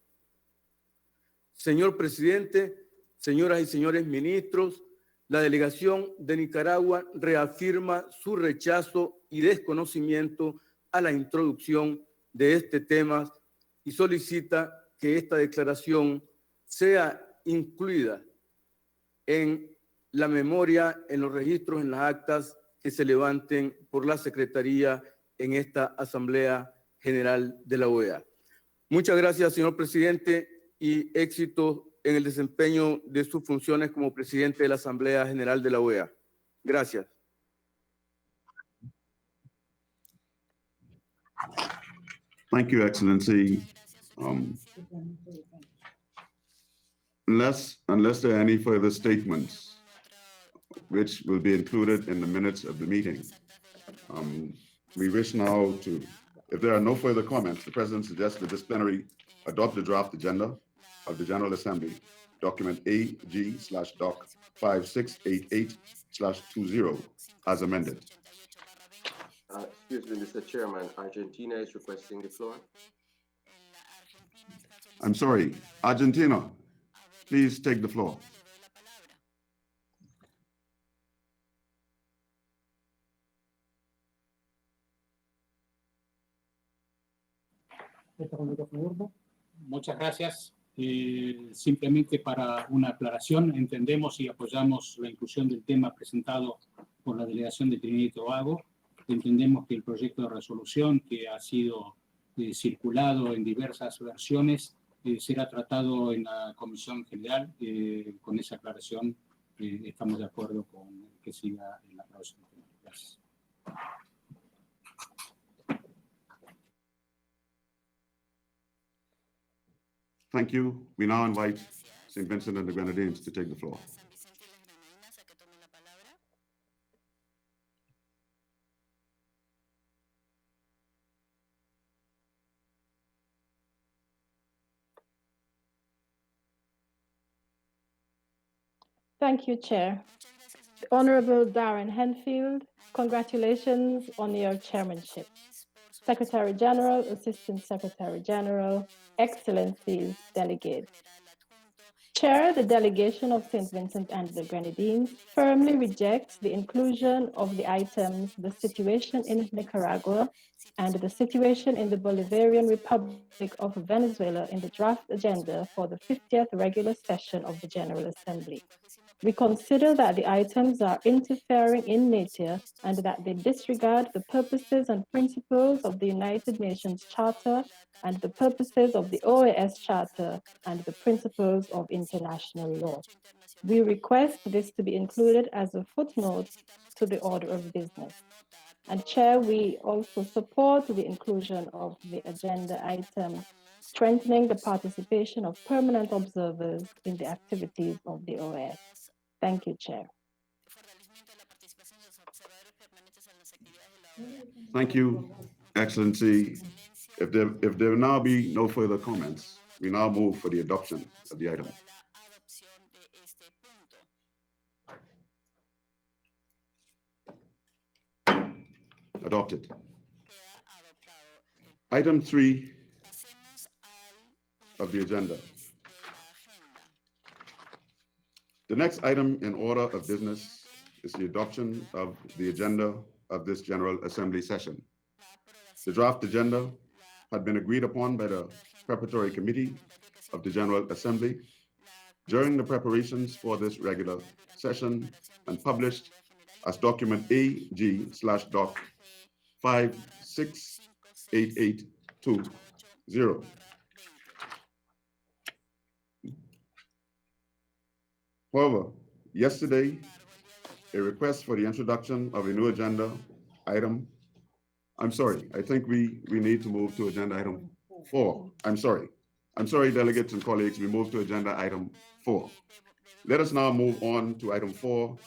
Señor presidente, señoras y señores ministros, la delegación de Nicaragua reafirma su rechazo y desconocimiento a la introducción de este tema y solicita que esta declaración sea incluida en la memoria, en los registros, en las actas que se levanten por la Secretaría en esta Asamblea General de la OEA. Muchas gracias, señor presidente, y éxito en el desempeño de sus funciones como presidente de la Asamblea General de la OEA. Gracias. Thank you, Excellency. Unless there are any further statements, which will be included in the minutes of the meeting. We wish now to, if there are no further comments, the President suggests that this plenary adopt the draft agenda of the General Assembly, document AG/Doc 5688/20 as amended. Excuse me, Mr. Chairman, Argentina is requesting the floor. I'm sorry, Argentina, please take the floor. Muchas gracias. Simplemente para una aclaración, entendemos y apoyamos la inclusión del tema presentado por la delegación de Trinidad y Tobago. Entendemos que el proyecto de resolución que ha sido circulado en diversas versiones será tratado en la Comisión General. Con esa aclaración estamos de acuerdo con que siga en la aprobación. Gracias. Thank you. We now invite St. Vincent and the Grenadines to take the floor. Thank you, Chair. Honorable Darren Henfield, congratulations on your chairmanship. Secretary General, Assistant Secretary General, Excellencies, Delegates. Chair, the delegation of St. Vincent and the Grenadines firmly rejects the inclusion of the items the situation in Nicaragua and the situation in the Bolivarian Republic of Venezuela in the draft agenda for the 50th regular session of the General Assembly. We consider that the items are interfering in nature and that they disregard the purposes and principles of the United Nations Charter and the purposes of the OAS Charter and the principles of international law. We request this to be included as a footnote to the order of business. And Chair, we also support the inclusion of the agenda item, strengthening the participation of permanent observers in the activities of the OAS. Thank you, Chair. Thank you, Excellency. If there will now be no further comments, we now move for the adoption of the item. Adopted. Item 3 of the agenda. The next item in order of business is the adoption of the agenda of this General Assembly session. The draft agenda had been agreed upon by the Preparatory Committee of the General Assembly during the preparations for this regular session and published as document AG/Doc 568820. However, yesterday, a request for the introduction of a new agenda item. I'm sorry, I think we need to move to agenda item 4. I'm sorry, delegates and colleagues, we move to agenda item 4. Let us now move on to item 4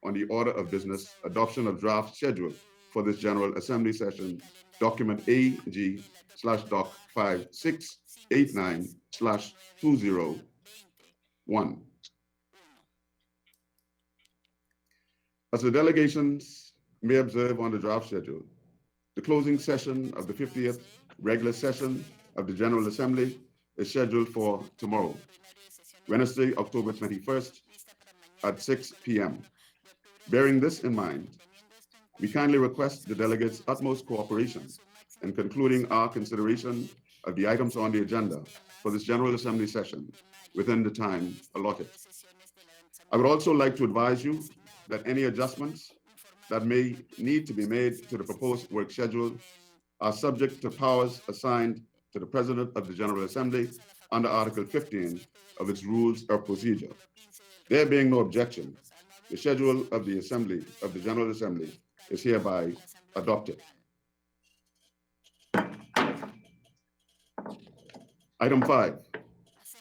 on the order of business, adoption of draft schedule for this General Assembly session, document AG/Doc 5689/201. As the delegations may observe on the draft schedule, the closing session of the 50th regular session of the General Assembly is scheduled for tomorrow, Wednesday, October 21st at 6 p.m. Bearing this in mind, we kindly request the delegates' utmost cooperation in concluding our consideration of the items on the agenda for this General Assembly session within the time allotted. I would also like to advise you that any adjustments that may need to be made to the proposed work schedule are subject to powers assigned to the President of the General Assembly under Article 15 of its Rules of Procedure. There being no objection, the schedule of the General Assembly is hereby adopted. Item 5.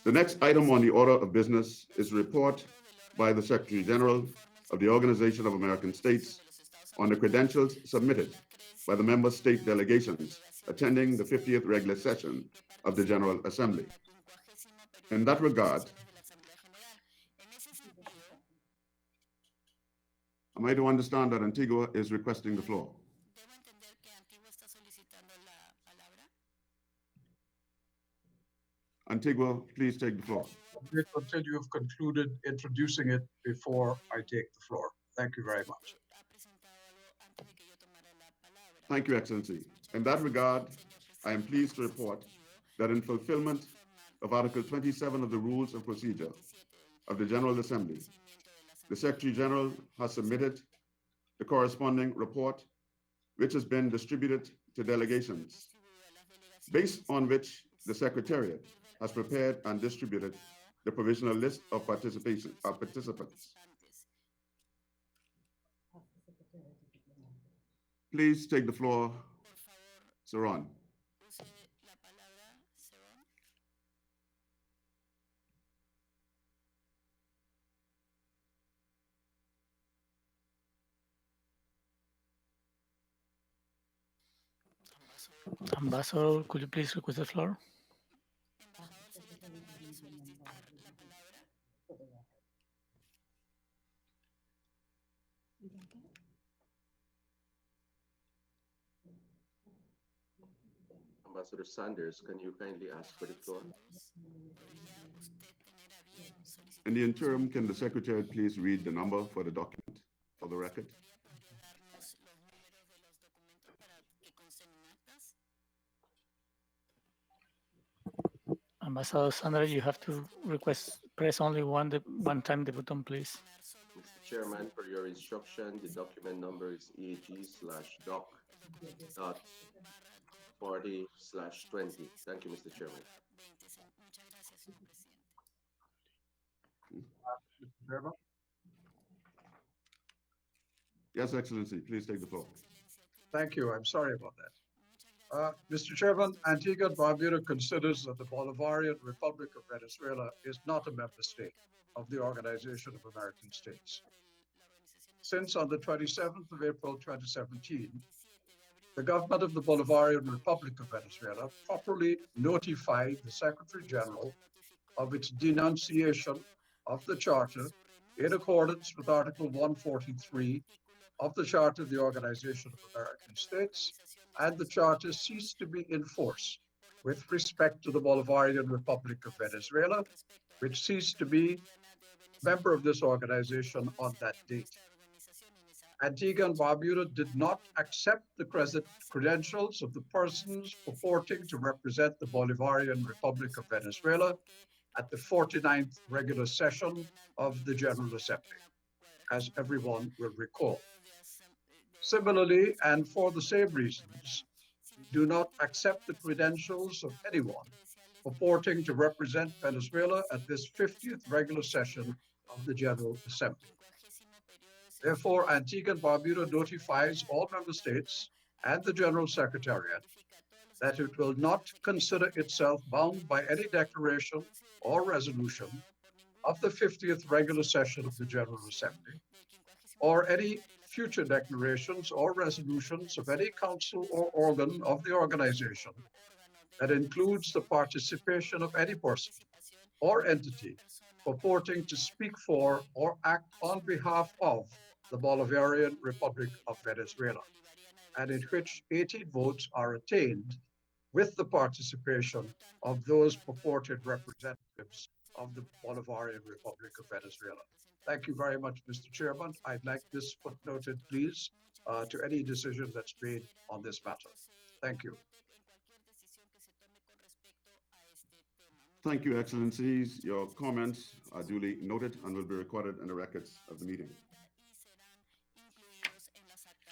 The next item on the order of business is a report by the Secretary General of the Organization of American States on the credentials submitted by the member state delegations attending the 50th regular session of the General Assembly. In that regard, am I to understand that Antigua is requesting the floor? Antigua, please take the floor. Wait until you have concluded introducing it before I take the floor. Thank you very much. Thank you, Excellency. In that regard, I am pleased to report that in fulfillment of Article 27 of the Rules of Procedure of the General Assembly, the Secretary General has submitted the corresponding report, which has been distributed to delegations, based on which the Secretariat has prepared and distributed the provisional list of participants. Please take the floor, Saron. Ambassador, could you please request the floor? Ambassador Sanders, can you kindly ask for the floor? In the interim, can the Secretary please read the number for the document for the record? Ambassador Sanders, you have to press only one time the button, please. Mr. Chairman, for your instruction, the document number is AG/doc.40/20. Thank you, Mr. Chairman. Mr. Chairman? Yes, Excellency, please take the floor. Thank you. I'm sorry about that. Mr. Chairman, Antigua and Barbuda considers that the Bolivarian Republic of Venezuela is not a member state of the Organization of American States. Since on the 27th of April 2017, the government of the Bolivarian Republic of Venezuela properly notified the Secretary General of its denunciation of the Charter in accordance with Article 143 of the Charter of the Organization of American States, and the Charter ceased to be in force with respect to the Bolivarian Republic of Venezuela, which ceased to be a member of this organization on that date. Antigua and Barbuda did not accept the credentials of the persons purporting to represent the Bolivarian Republic of Venezuela at the 49th regular session of the General Assembly, as everyone will recall. Similarly, and for the same reasons, we do not accept the credentials of anyone purporting to represent Venezuela at this 50th regular session of the General Assembly. Therefore, Antigua and Barbuda notifies all member states and the General Secretariat that it will not consider itself bound by any declaration or resolution of the 50th regular session of the General Assembly, or any future declarations or resolutions of any council or organ of the organization that includes the participation of any person or entity purporting to speak for or act on behalf of the Bolivarian Republic of Venezuela, and in which 18 votes are attained with the participation of those purported representatives of the Bolivarian Republic of Venezuela. Thank you very much, Mr. Chairman. I'd like this footnoted, please, to any decision that's made on this matter. Thank you. Thank you, Excellencies. Your comments are duly noted and will be recorded in the records of the meeting.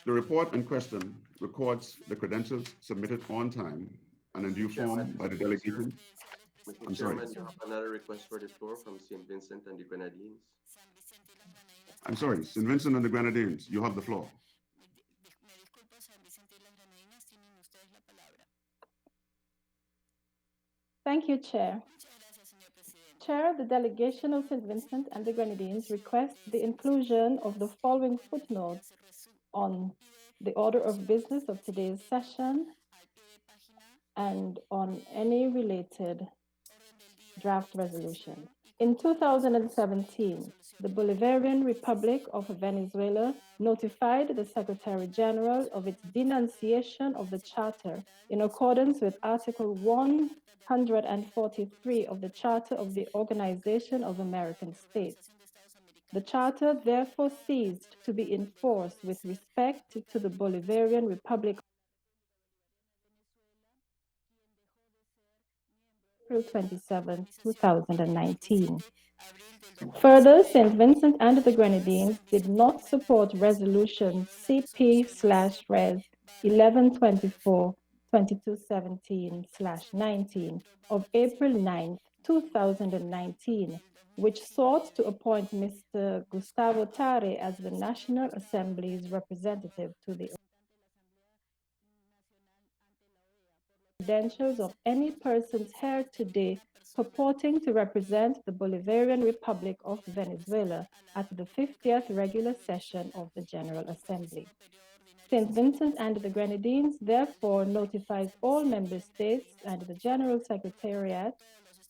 The report in question records the credentials submitted on time and in due form by the delegation. Mr. Chairman, another request for the floor from St. Vincent and the Grenadines. I'm sorry, St. Vincent and the Grenadines, you have the floor. Thank you, Chair. Chair, the delegation of St. Vincent and the Grenadines requests the inclusion of the following footnotes on the order of business of today's session and on any related draft resolution. In 2017, the Bolivarian Republic of Venezuela notified the Secretary General of its denunciation of the Charter in accordance with Article 143 of the Charter of the Organization of American States. The Charter therefore ceased to be in force with respect to the Bolivarian Republic April 27, 2019. Further, St. Vincent and the Grenadines did not support Resolution CP/Res 1124/2217/19 of April 9, 2019, which sought to appoint Mr. Gustavo Tare as the National Assembly's representative to the credentials of any persons here today purporting to represent the Bolivarian Republic of Venezuela at the 50th regular session of the General Assembly. St. Vincent and the Grenadines therefore notifies all member states and the General Secretariat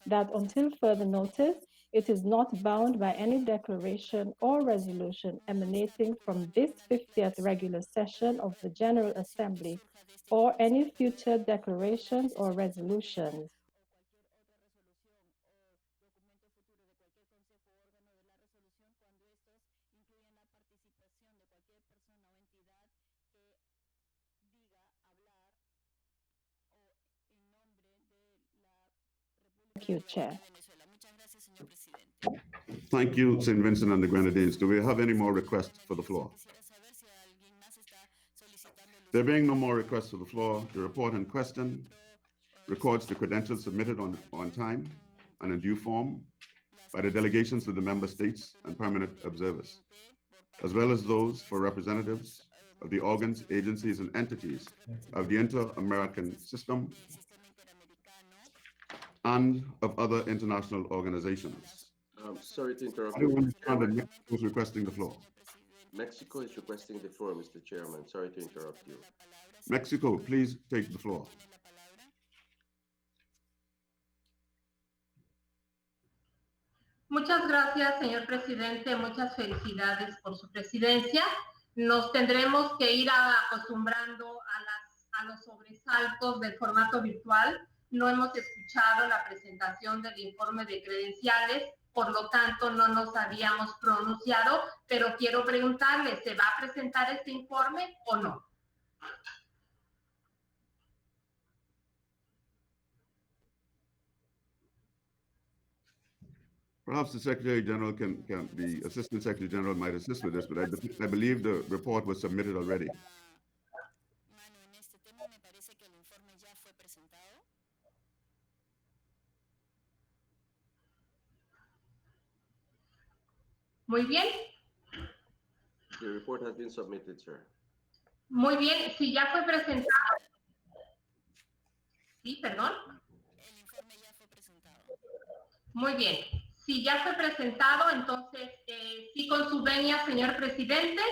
that until further notice, it is not bound by any declaration or resolution emanating from this 50th regular session of the General Assembly or any future declarations or resolutions. Thank you, Chair. Thank you, St. Vincent and the Grenadines. Do we have any more requests for the floor? There being no more requests for the floor, the report in question records the credentials submitted on time and in due form by the delegations to the member states and permanent observers, as well as those for representatives of the organs, agencies, and entities of the Inter-American System and of other international organizations. Sorry to interrupt. Anyone who's requesting the floor? Mexico is requesting the floor, Mr. Chairman. Sorry to interrupt you. Mexico, please take the floor. Muchas gracias, señor presidente. Muchas felicidades por su presidencia. Nos tendremos que ir acostumbrando a los sobresaltos del formato virtual. No hemos escuchado la presentación del informe de credenciales, por lo tanto no nos habíamos pronunciado, pero quiero preguntarle, ¿se va a presentar este informe o no? Perhaps the Secretary General the Assistant Secretary General might assist with this, but I believe the report was submitted already. Muy bien. The report has been submitted, sir. Muy bien, si ya fue presentado. Sí, perdón. Muy bien. Si ya fue presentado, entonces, sí, con su venia, señor presidente,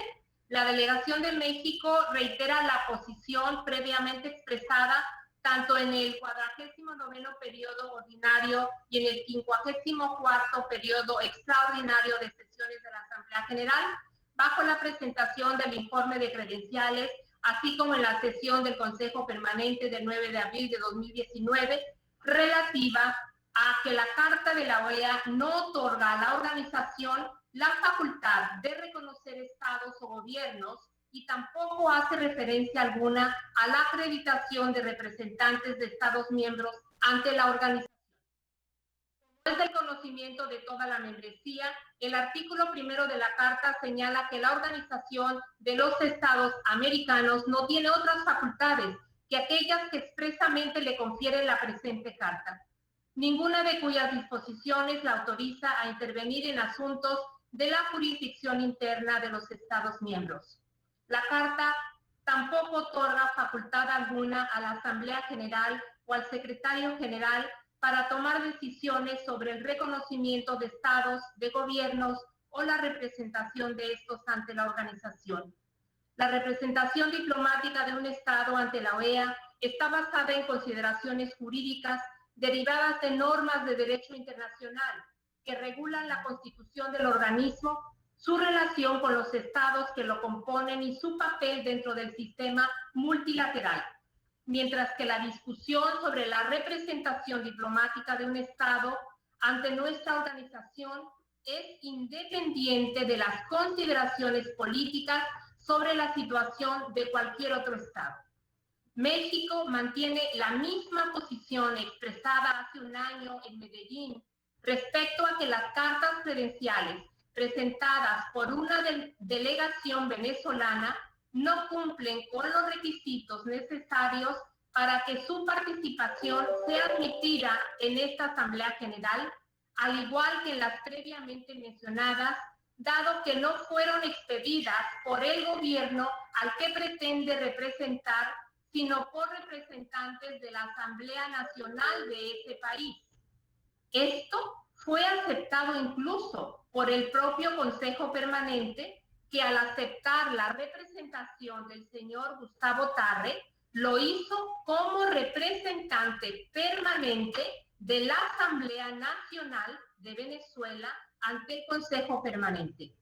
la Delegación de México reitera la posición previamente expresada tanto en el 49º periodo ordinario y en el 54º periodo extraordinario de sesiones de la Asamblea General, bajo la presentación del informe de credenciales, así como en la sesión del Consejo Permanente del 9 de abril de 2019, relativa a que la Carta de la OEA no otorga a la organización la facultad de reconocer estados o gobiernos y tampoco hace referencia alguna a la acreditación de representantes de estados miembros ante la organización. Como es del conocimiento de toda la membresía, el artículo 1 de la Carta señala que la Organización de los Estados Americanos no tiene otras facultades que aquellas que expresamente le confiere la presente Carta, ninguna de cuyas disposiciones la autoriza a intervenir en asuntos de la jurisdicción interna de los Estados miembros. La Carta tampoco otorga facultad alguna a la Asamblea General o al Secretario General para tomar decisiones sobre el reconocimiento de estados, de gobiernos o la representación de estos ante la organización. La representación diplomática de un estado ante la OEA está basada en consideraciones jurídicas derivadas de normas de derecho internacional que regulan la constitución del organismo, su relación con los estados que lo componen y su papel dentro del sistema multilateral. Mientras que la discusión sobre la representación diplomática de un estado ante nuestra organización es independiente de las consideraciones políticas sobre la situación de cualquier otro estado. México mantiene la misma posición expresada hace un año en Medellín respecto a que las cartas credenciales presentadas por una delegación venezolana no cumplen con los requisitos necesarios para que su participación sea admitida en esta Asamblea General, al igual que en las previamente mencionadas, dado que no fueron expedidas por el gobierno al que pretende representar, sino por representantes de la Asamblea Nacional de ese país. Esto fue aceptado incluso por el propio Consejo Permanente, que al aceptar la representación del señor Gustavo Tarre, lo hizo como representante permanente de la Asamblea Nacional de Venezuela ante el Consejo Permanente.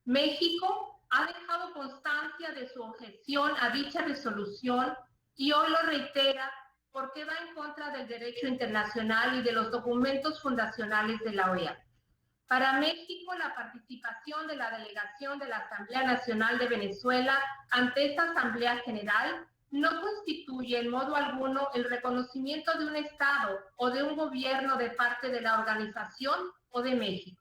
México ha dejado constancia de su objeción a dicha resolución y hoy lo reitera porque va en contra del derecho internacional y de los documentos fundacionales de la OEA. Para México, la participación de la delegación de la Asamblea Nacional de Venezuela ante esta Asamblea General no constituye en modo alguno el reconocimiento de un Estado o de un gobierno de parte de la organización o de México.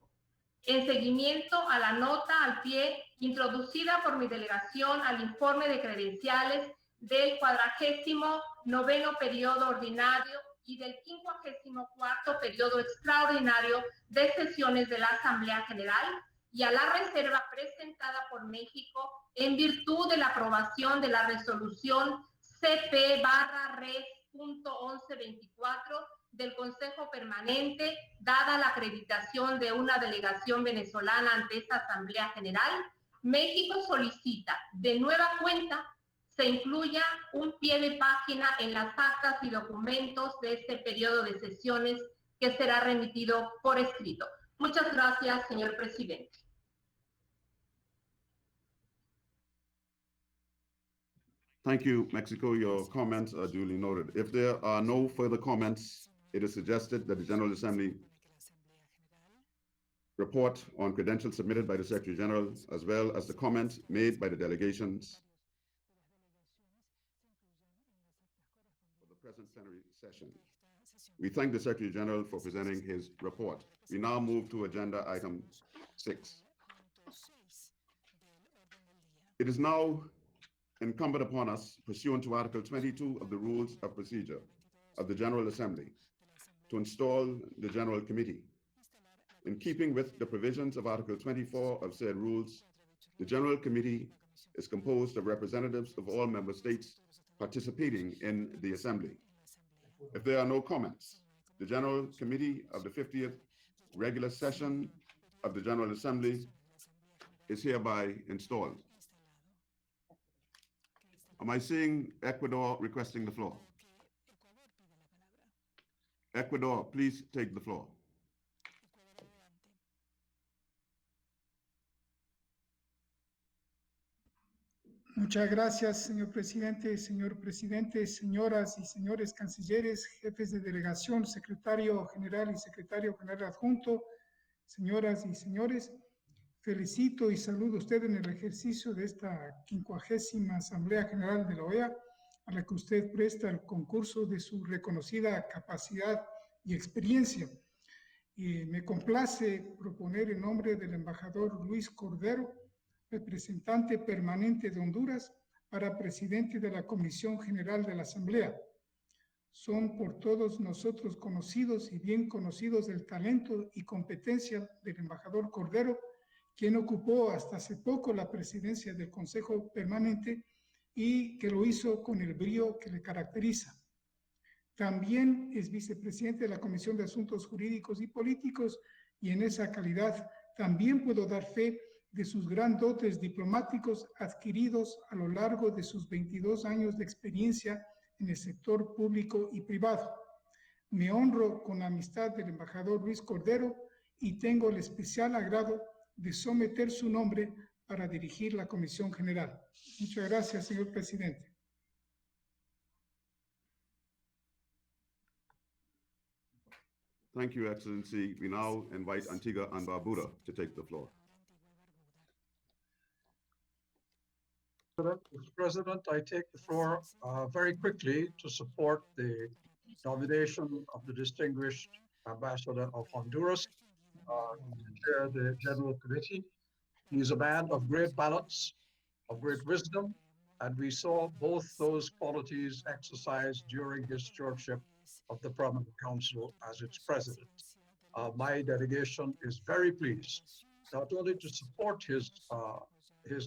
En seguimiento a la nota al pie introducida por mi delegación al informe de credenciales del 49º periodo ordinario y del 54º periodo extraordinario de sesiones de la Asamblea General y a la reserva presentada por México en virtud de la aprobación de la resolución CP/Res.1124 del Consejo Permanente, dada la acreditación de una delegación venezolana ante esta Asamblea General, México solicita de nueva cuenta se incluya un pie de página en las actas y documentos de este periodo de sesiones que será remitido por escrito. Muchas gracias, señor presidente. Thank you, Mexico. Your comments are duly noted. If there are no further comments, it is suggested that the General Assembly report on credentials submitted by the Secretary General, as well as the comments made by the delegations for the present plenary session. We thank the Secretary General for presenting his report. We now move to agenda item 6. It is now incumbent upon us, pursuant to Article 22 of the Rules of Procedure of the General Assembly, to install the General Committee. In keeping with the provisions of Article 24 of said rules, the General Committee is composed of representatives of all member states participating in the Assembly. If there are no comments, the General Committee of the 50th regular session of the General Assembly is hereby installed. Am I seeing Ecuador requesting the floor? Ecuador, please take the floor. Muchas gracias, señor presidente, señoras y señores cancilleres, jefes de delegación, secretario general y secretario general adjunto, señoras y señores. Felicito y saludo a usted en el ejercicio de esta 50ª Asamblea General de la OEA, a la que usted presta el concurso de su reconocida capacidad y experiencia. Me complace proponer en nombre del embajador Luis Cordero, representante permanente de Honduras, para presidente de la Comisión General de la Asamblea. Son por todos nosotros conocidos y bien conocidos el talento y competencia del embajador Cordero, quien ocupó hasta hace poco la presidencia del Consejo Permanente y que lo hizo con el brío que le caracteriza. También es vicepresidente de la Comisión de Asuntos Jurídicos y Políticos y en esa calidad también puedo dar fe de sus gran dotes diplomáticos adquiridos a lo largo de sus 22 años de experiencia en el sector público y privado. Me honro con la amistad del embajador Luis Cordero y tengo el especial agrado de someter su nombre para dirigir la Comisión General. Muchas gracias, señor presidente. Thank you, Excellency. We now invite Antigua and Barbuda to take the floor. Mr. President, I take the floor very quickly to support the nomination of the distinguished Ambassador of Honduras to chair the General Committee. He is a man of great balance, of great wisdom, and we saw both those qualities exercised during his stewardship of the Permanent Council as its president. My delegation is very pleased not only to support his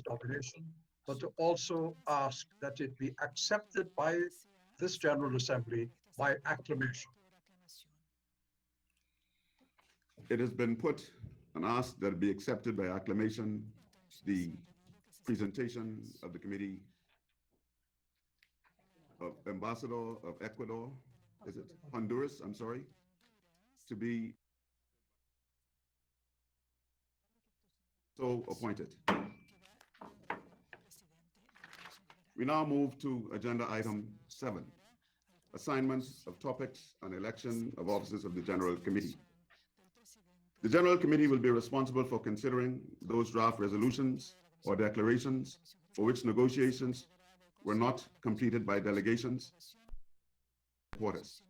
nomination, but to also ask that it be accepted by this General Assembly by acclamation. It has been put and asked that it be accepted by acclamation, the presentation of the committee of Ambassador of Ecuador, is it Honduras, I'm sorry, to be so appointed. We now move to agenda item 7, assignment of topics and election of officers of the General Committee. The General Committee will be responsible for considering those draft resolutions or declarations for which negotiations were not completed by delegations, quarters,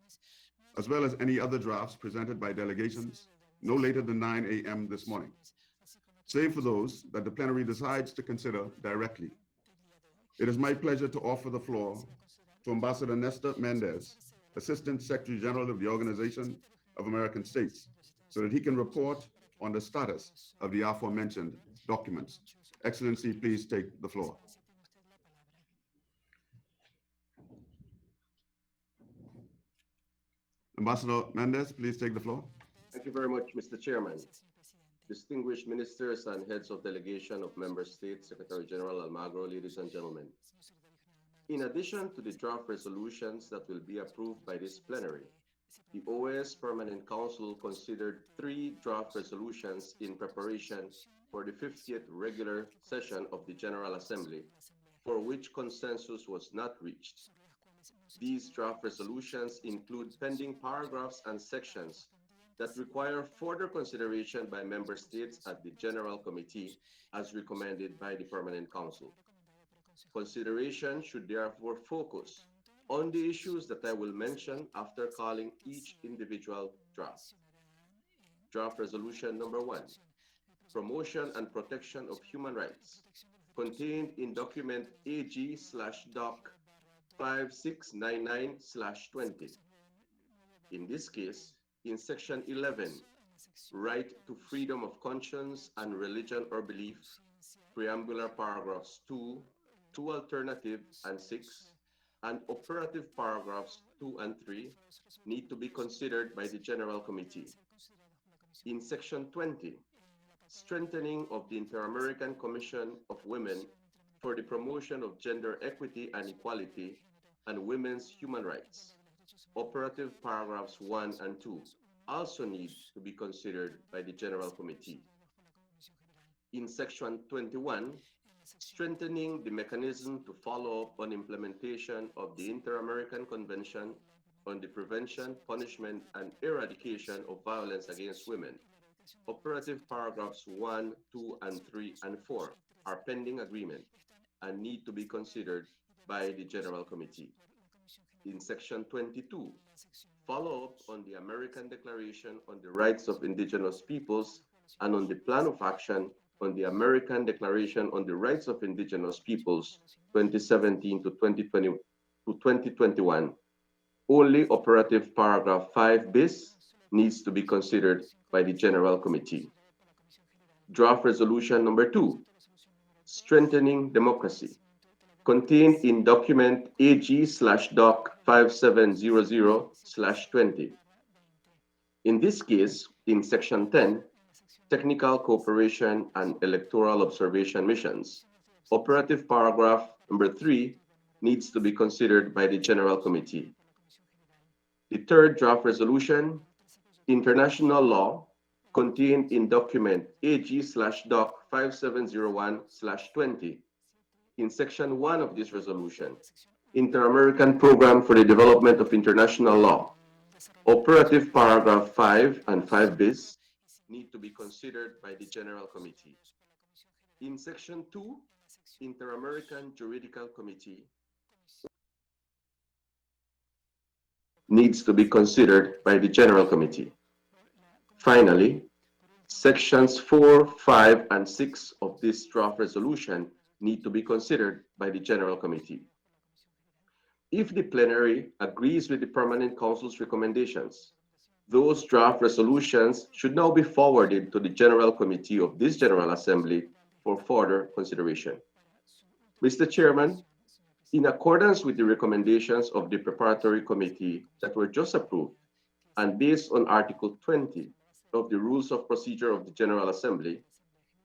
as well as any other drafts presented by delegations no later than 9 a.m. this morning, save for those that the plenary decides to consider directly. It is my pleasure to offer the floor to Ambassador Nestor Mendez, Assistant Secretary General of the Organization of American States, so that he can report on the status of the aforementioned documents. Excellency, please take the floor. Ambassador Mendez, please take the floor. Thank you very much, Mr. Chairman. Distinguished ministers and heads of delegation of member states, Secretary General Almagro, ladies and gentlemen. In addition to the draft resolutions that will be approved by this plenary, the OAS Permanent Council considered 3 draft resolutions in preparation for the 50th regular session of the General Assembly, for which consensus was not reached. These draft resolutions include pending paragraphs and sections that require further consideration by member states at the General Committee as recommended by the Permanent Council. Consideration should therefore focus on the issues that I will mention after calling each individual draft. Draft Resolution Number 1, Promotion and Protection of Human Rights, contained in document AG/Doc 5699/20. In this case, in section 11, right to freedom of conscience and religion or belief, preambular paragraphs 2, 2 alternative, and 6, and operative paragraphs 2 and 3 need to be considered by the General Committee. In section 20, strengthening of the Inter-American Commission of Women for the promotion of gender equity and equality and women's human rights, operative paragraphs 1 and 2 also need to be considered by the General Committee. In section 21, strengthening the mechanism to follow up on implementation of the Inter-American Convention on the Prevention, Punishment, and Eradication of Violence Against Women, operative paragraphs 1, 2, and 3, and 4 are pending agreement and need to be considered by the General Committee. In section 22, follow up on the American Declaration on the Rights of Indigenous Peoples and on the Plan of Action on the American Declaration on the Rights of Indigenous Peoples 2017 to 2021, only operative paragraph 5 bis needs to be considered by the General Committee. Draft Resolution Number 2, Strengthening Democracy, contained in document AG/Doc 5700/20. In this case, in Section 10, Technical Cooperation and Electoral Observation Missions, operative paragraph number 3 needs to be considered by the General Committee. The third draft resolution, international law, contained in document AG/Doc 5701/20. In Section 1 of this resolution, Inter-American Program for the Development of International Law, operative paragraph 5 and 5 bis need to be considered by the General Committee. In Section 2, Inter-American Juridical Committee needs to be considered by the General Committee. Finally, Sections 4, 5, and 6 of this draft resolution need to be considered by the General Committee. If the plenary agrees with the Permanent Council's recommendations, those draft resolutions should now be forwarded to the General Committee of this General Assembly for further consideration. Mr. Chairman, in accordance with the recommendations of the Preparatory Committee that were just approved, and based on Article 20 of the Rules of Procedure of the General Assembly,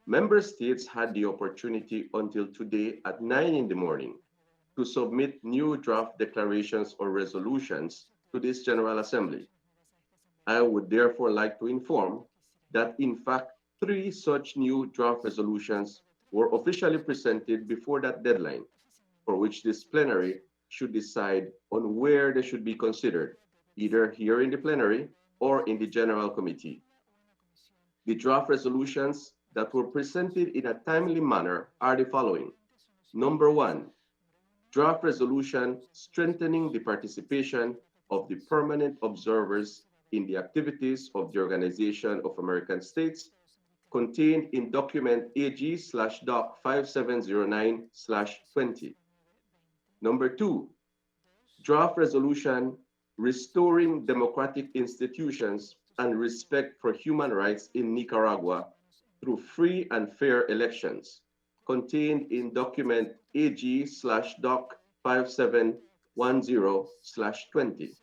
member states had the opportunity until today at 9 in the morning to submit new draft declarations or resolutions to this General Assembly. I would therefore like to inform that in fact 3 such new draft resolutions were officially presented before that deadline, for which this plenary should decide on where they should be considered, either here in the plenary or in the General Committee. The draft resolutions that were presented in a timely manner are the following. Number 1, draft resolution strengthening the participation of the permanent observers in the activities of the Organization of American States, contained in document AG/Doc 5709/20. Number 2, draft resolution restoring democratic institutions and respect for human rights in Nicaragua through free and fair elections, contained in document AG/Doc 5710/20.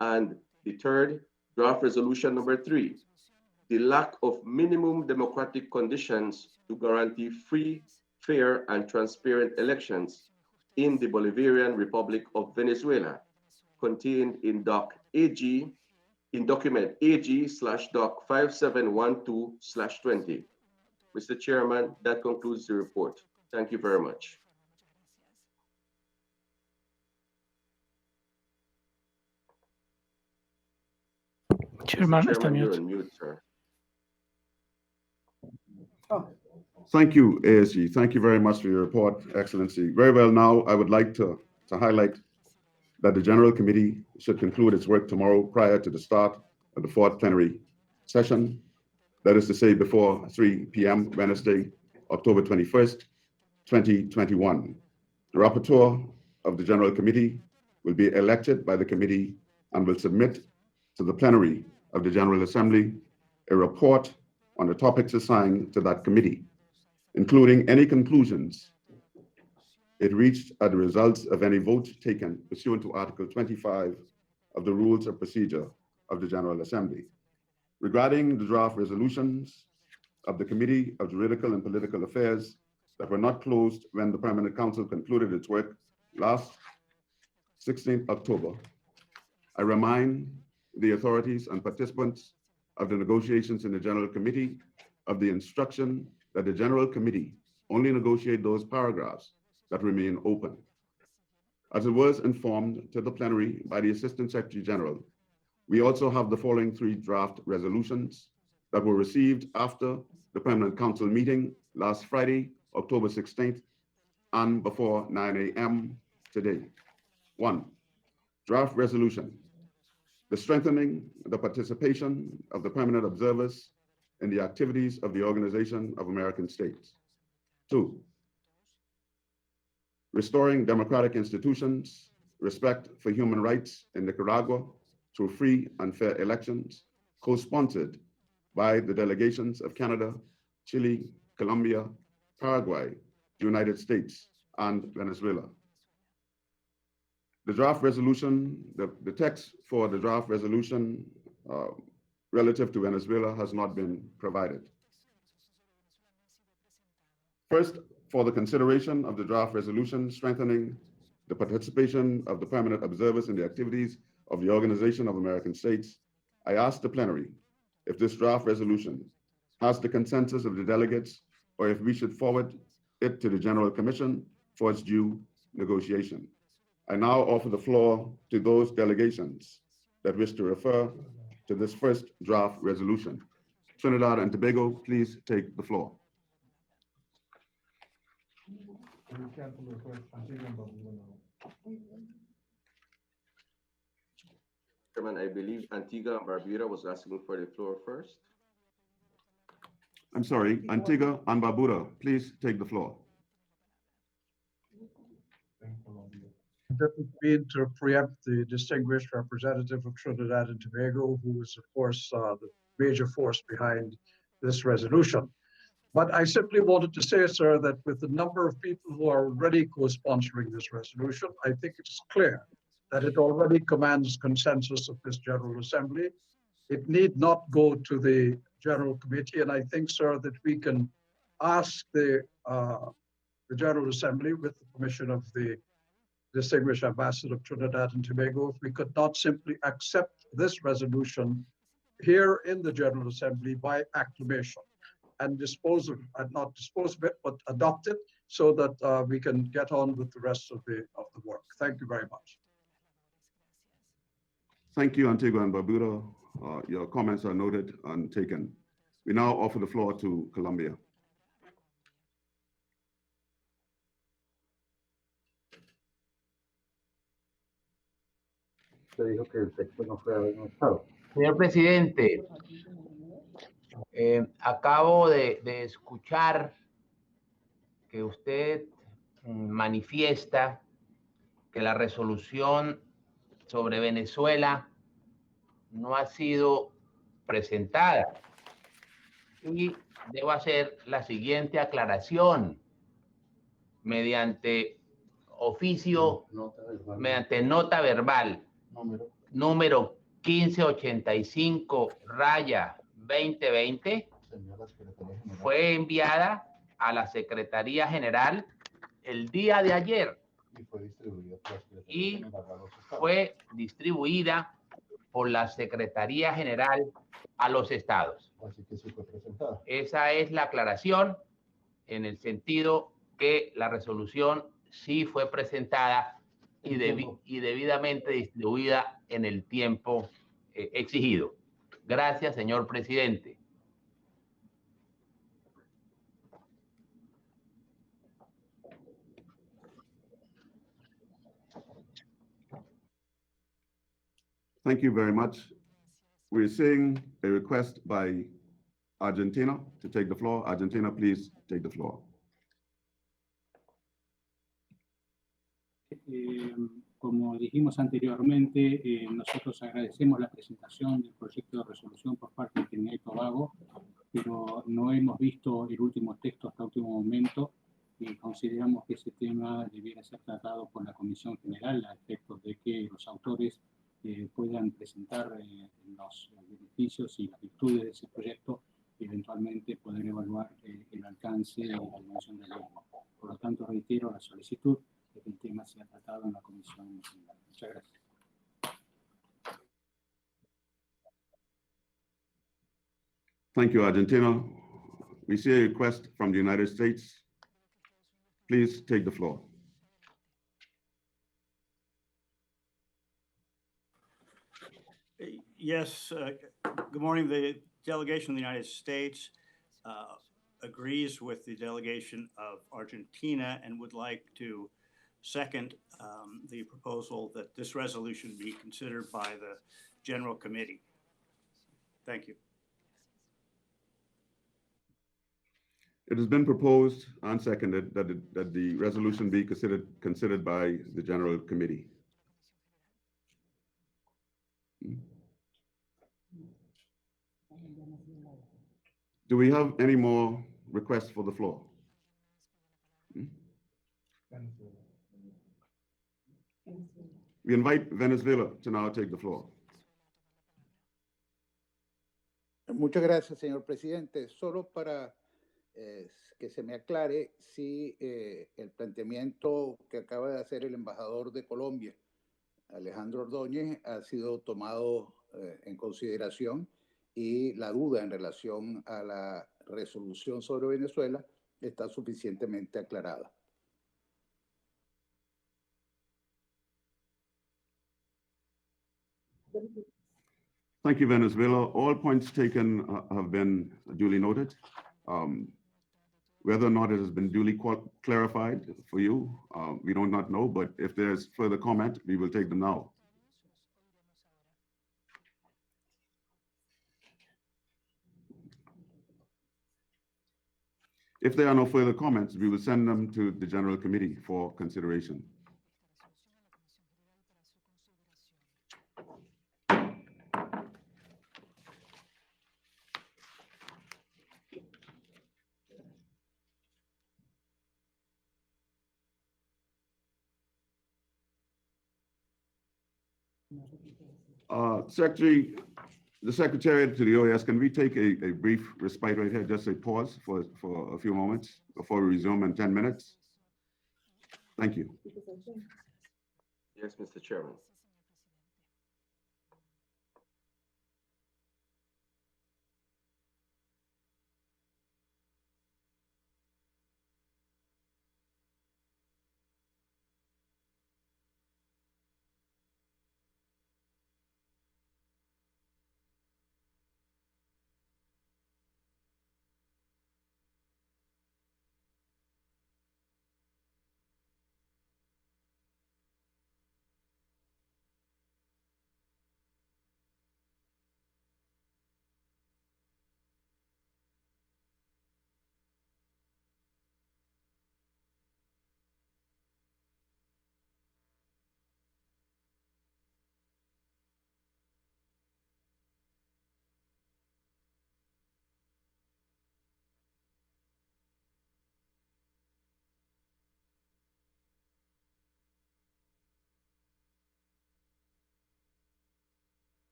And the third, draft resolution number 3, the lack of minimum democratic conditions to guarantee free, fair, and transparent elections in the Bolivarian Republic of Venezuela, contained in document AG/Doc 5712/20. Mr. Chairman, that concludes the report. Thank you very much. Chairman, Mr. está Chairman, you're mute. on mute, sir. Thank you, ASG. Thank you very much for your report, Excellency. Very well. Now, I would like to highlight that the General Committee should conclude its work tomorrow prior to the start of the 4th plenary session. That is to say, before 3 p.m. Wednesday, October 21st, 2021. The rapporteur of the General Committee will be elected by the committee and will submit to the plenary of the General Assembly a report on the topics assigned to that committee, including any conclusions it reached as the results of any vote taken pursuant to Article 25 of the Rules of Procedure of the General Assembly. Regarding the draft resolutions of the Committee of Juridical and Political Affairs that were not closed when the Permanent Council concluded its work last 16th October, I remind the authorities and participants of the negotiations in the General Committee of the instruction that the General Committee only negotiate those paragraphs that remain open. As it was informed to the plenary by the Assistant Secretary General, we also have the following 3 draft resolutions that were received after the Permanent Council meeting last Friday, October 16th, and before 9 a.m. today. 1, draft resolution, the strengthening the participation of the permanent observers in the activities of the Organization of American States. 2, restoring democratic institutions, respect for human rights in Nicaragua through free and fair elections, co-sponsored by the delegations of Canada, Chile, Colombia, Paraguay, the United States, and Venezuela. The draft resolution, the text for the draft resolution relative to Venezuela has not been provided. First, for the consideration of the draft resolution strengthening the participation of the permanent observers in the activities of the Organization of American States, I ask the plenary if this draft resolution has the consensus of the delegates or if we should forward it to the General Commission for its due negotiation. I now offer the floor to those delegations that wish to refer to this first draft resolution. Trinidad and Tobago, please take the floor. Chairman, I believe Antigua and Barbuda was asking for the floor first. I'm sorry, Antigua and Barbuda, please take the floor. Didn't mean to preempt the distinguished representative of Trinidad and Tobago, who is, of course, the major force behind this resolution. But I simply wanted to say, sir, that with the number of people who are already co-sponsoring this resolution, I think it's clear that it already commands consensus of this General Assembly. It need not go to the General Committee, and I think, sir, that we can ask the General Assembly, with the permission of the distinguished ambassador of Trinidad and Tobago, if we could not simply accept this resolution here in the General Assembly by acclamation and not dispose of it, but adopt it so that we can get on with the rest of the work. Thank you very much. Thank you, Antigua and Barbuda. Your comments are noted and taken. We now offer the floor to Colombia. Señor presidente, acabo de escuchar que usted manifiesta que la resolución sobre Venezuela no ha sido presentada. Y debo hacer la siguiente aclaración mediante oficio, mediante nota verbal número 1585/2020, fue enviada a la Secretaría General el día de ayer y fue distribuida por la Secretaría General a los estados. Esa es la aclaración en el sentido que la resolución sí fue presentada y debidamente distribuida en el tiempo exigido. Gracias, señor presidente. Thank you very much. We're seeing a request by Argentina to take the floor. Argentina, please take the floor. Como dijimos anteriormente, nosotros agradecemos la presentación del proyecto de resolución por parte de Trinidad y Tobago, pero no hemos visto el último texto hasta el último momento y consideramos que ese tema debiera ser tratado por la Comisión General a efectos de que los autores puedan presentar los beneficios y las virtudes de ese proyecto y eventualmente poder evaluar el alcance y la dimensión del mismo. Por lo tanto, reitero la solicitud de que el tema sea tratado en la Comisión General. Muchas gracias. Thank you, Argentina. We see a request from the United States. Please take the floor. Yes, good morning. The delegation of the United States agrees with the delegation of Argentina and would like to second the proposal that this resolution be considered by the General Committee. Thank you. It has been proposed and seconded that the resolution be considered by the General Committee. Do we have any more requests for the floor? We invite Venezuela to now take the floor. Muchas gracias, señor presidente. Solo para que se me aclare si el planteamiento que acaba de hacer el embajador de Colombia, Alejandro Ordóñez, ha sido tomado en consideración y la duda en relación a la resolución sobre Venezuela está suficientemente aclarada. Thank you, Venezuela. All points taken have been duly noted. Whether or not it has been duly clarified for you, we do not know, but if there's further comment, we will take them now. If there are no further comments, we will send them to the General Committee for consideration. The Secretariat to the OAS, can we take a brief respite right here, just a pause for a few moments before we resume in 10 minutes? Thank you. Yes, Mr. Chairman.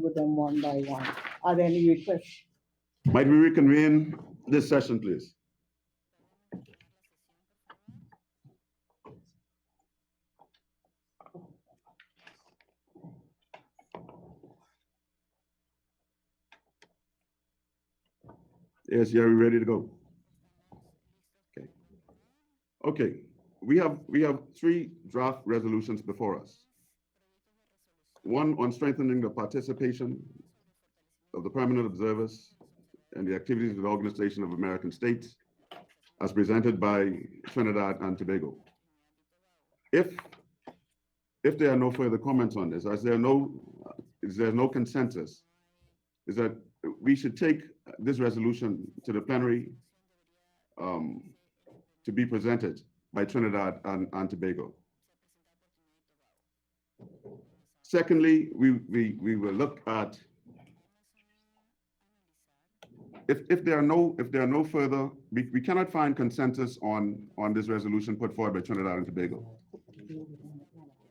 with them one by one. Are there any requests? Might we reconvene this session, please? Yes, are we ready to go? Okay. Okay, we have 3 draft resolutions before us. One on strengthening the participation of the permanent observers and the activities of the Organization of American States as presented by Trinidad and Tobago. If there are no further comments on this, as there's no consensus, is that we should take this resolution to the plenary to be presented by Trinidad and Tobago. Secondly, we will look at if there are no further, we cannot find consensus on this resolution put forward by Trinidad and Tobago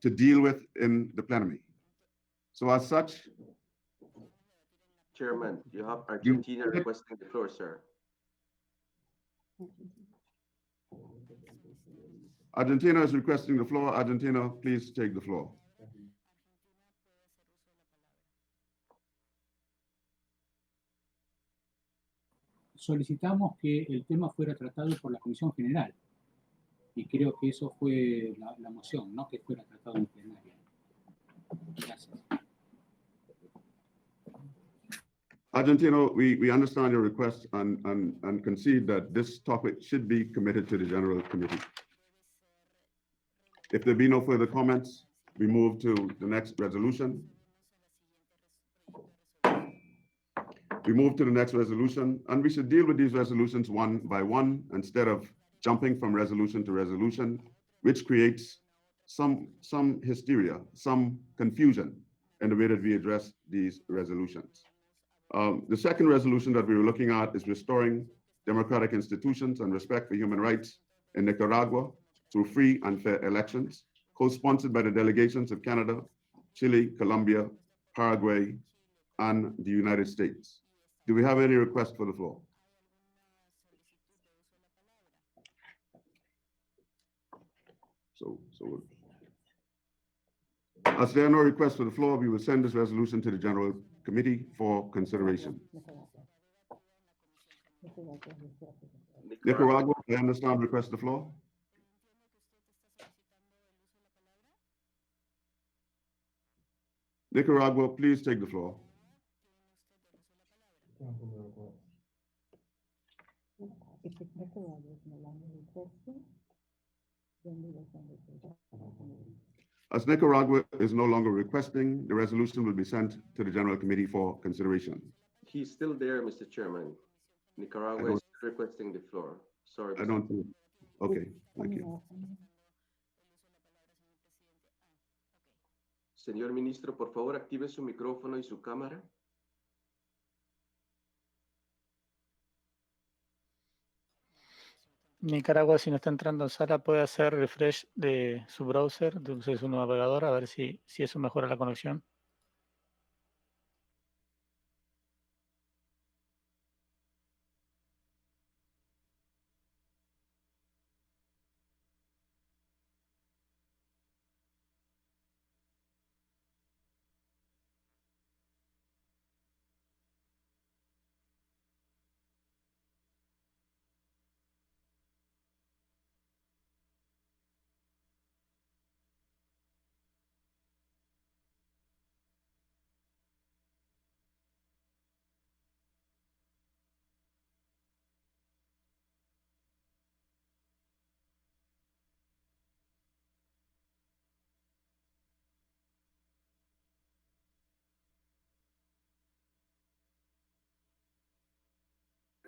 to deal with in the plenary. So as such, Chairman, you have Argentina requesting the floor, sir. Argentina is requesting the floor. Argentina, please take the floor. Solicitamos que el tema fuera tratado por la Comisión General y creo que eso fue la moción, no que fuera tratado en plenaria. Gracias. Argentina, we understand your request and concede that this topic should be committed to the General Committee. If there be no further comments, we move to the next resolution. We move to the next resolution, and we should deal with these resolutions one by one instead of jumping from resolution to resolution, which creates some hysteria, some confusion in the way that we address these resolutions. The second resolution that we were looking at is restoring democratic institutions and respect for human rights in Nicaragua through free and fair elections, co-sponsored by the delegations of Canada, Chile, Colombia, Paraguay, and the United States. Do we have any requests for the floor? So as there are no requests for the floor, we will send this resolution to the General Committee for consideration. Nicaragua, I understand, request the floor. Nicaragua, please take the floor. As Nicaragua is no longer requesting, the resolution will be sent to the General Committee for consideration. He's still there, Mr. Chairman. Nicaragua is requesting the floor. Sorry. I don't think. Okay, thank you. Señor Ministro, por favor, active su micrófono y su cámara. Nicaragua, si no está entrando en sala, puede hacer refresh de su browser, de su navegador, a ver si eso mejora la conexión.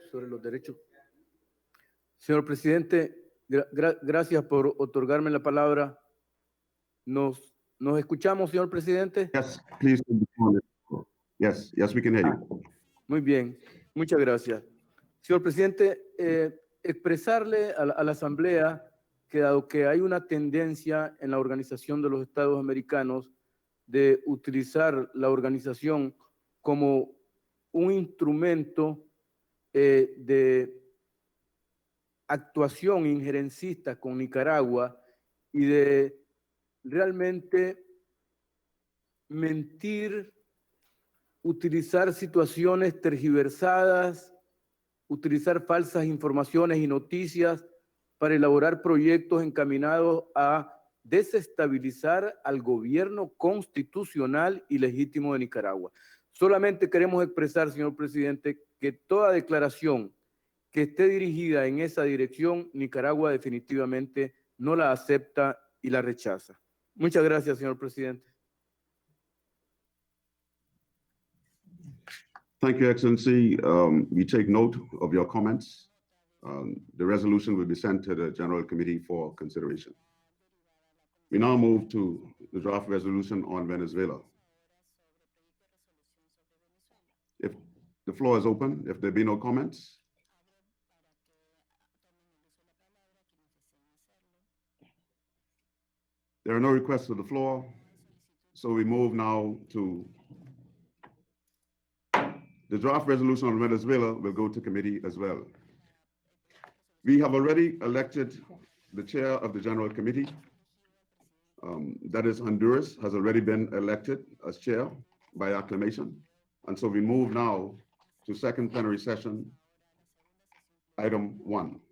Sobre los derechos. Señor presidente, gracias por otorgarme la palabra. ¿Nos escuchamos, señor presidente? Yes, please. Yes, we can hear you. Muy bien, muchas gracias. Señor presidente, expresarle a la Asamblea que dado que hay una tendencia en la Organización de los Estados Americanos de utilizar la organización como un instrumento de actuación injerencista con Nicaragua y de realmente mentir, utilizar situaciones tergiversadas, utilizar falsas informaciones y noticias para elaborar proyectos encaminados a desestabilizar al gobierno constitucional y legítimo de Nicaragua. Solamente queremos expresar, señor presidente, que toda declaración que esté dirigida en esa dirección, Nicaragua definitivamente no la acepta y la rechaza. Muchas gracias, señor presidente. Thank you, Excellency. We take note of your comments. The resolution will be sent to the General Committee for consideration. We now move to the draft resolution on Venezuela. If the floor is open, if there be no comments. There are no requests to the floor, so we move now to the draft resolution on Venezuela will go to committee as well. We have already elected the chair of the General Committee. That is Honduras, has already been elected as chair by acclamation. And so we move now to second plenary session, item 1.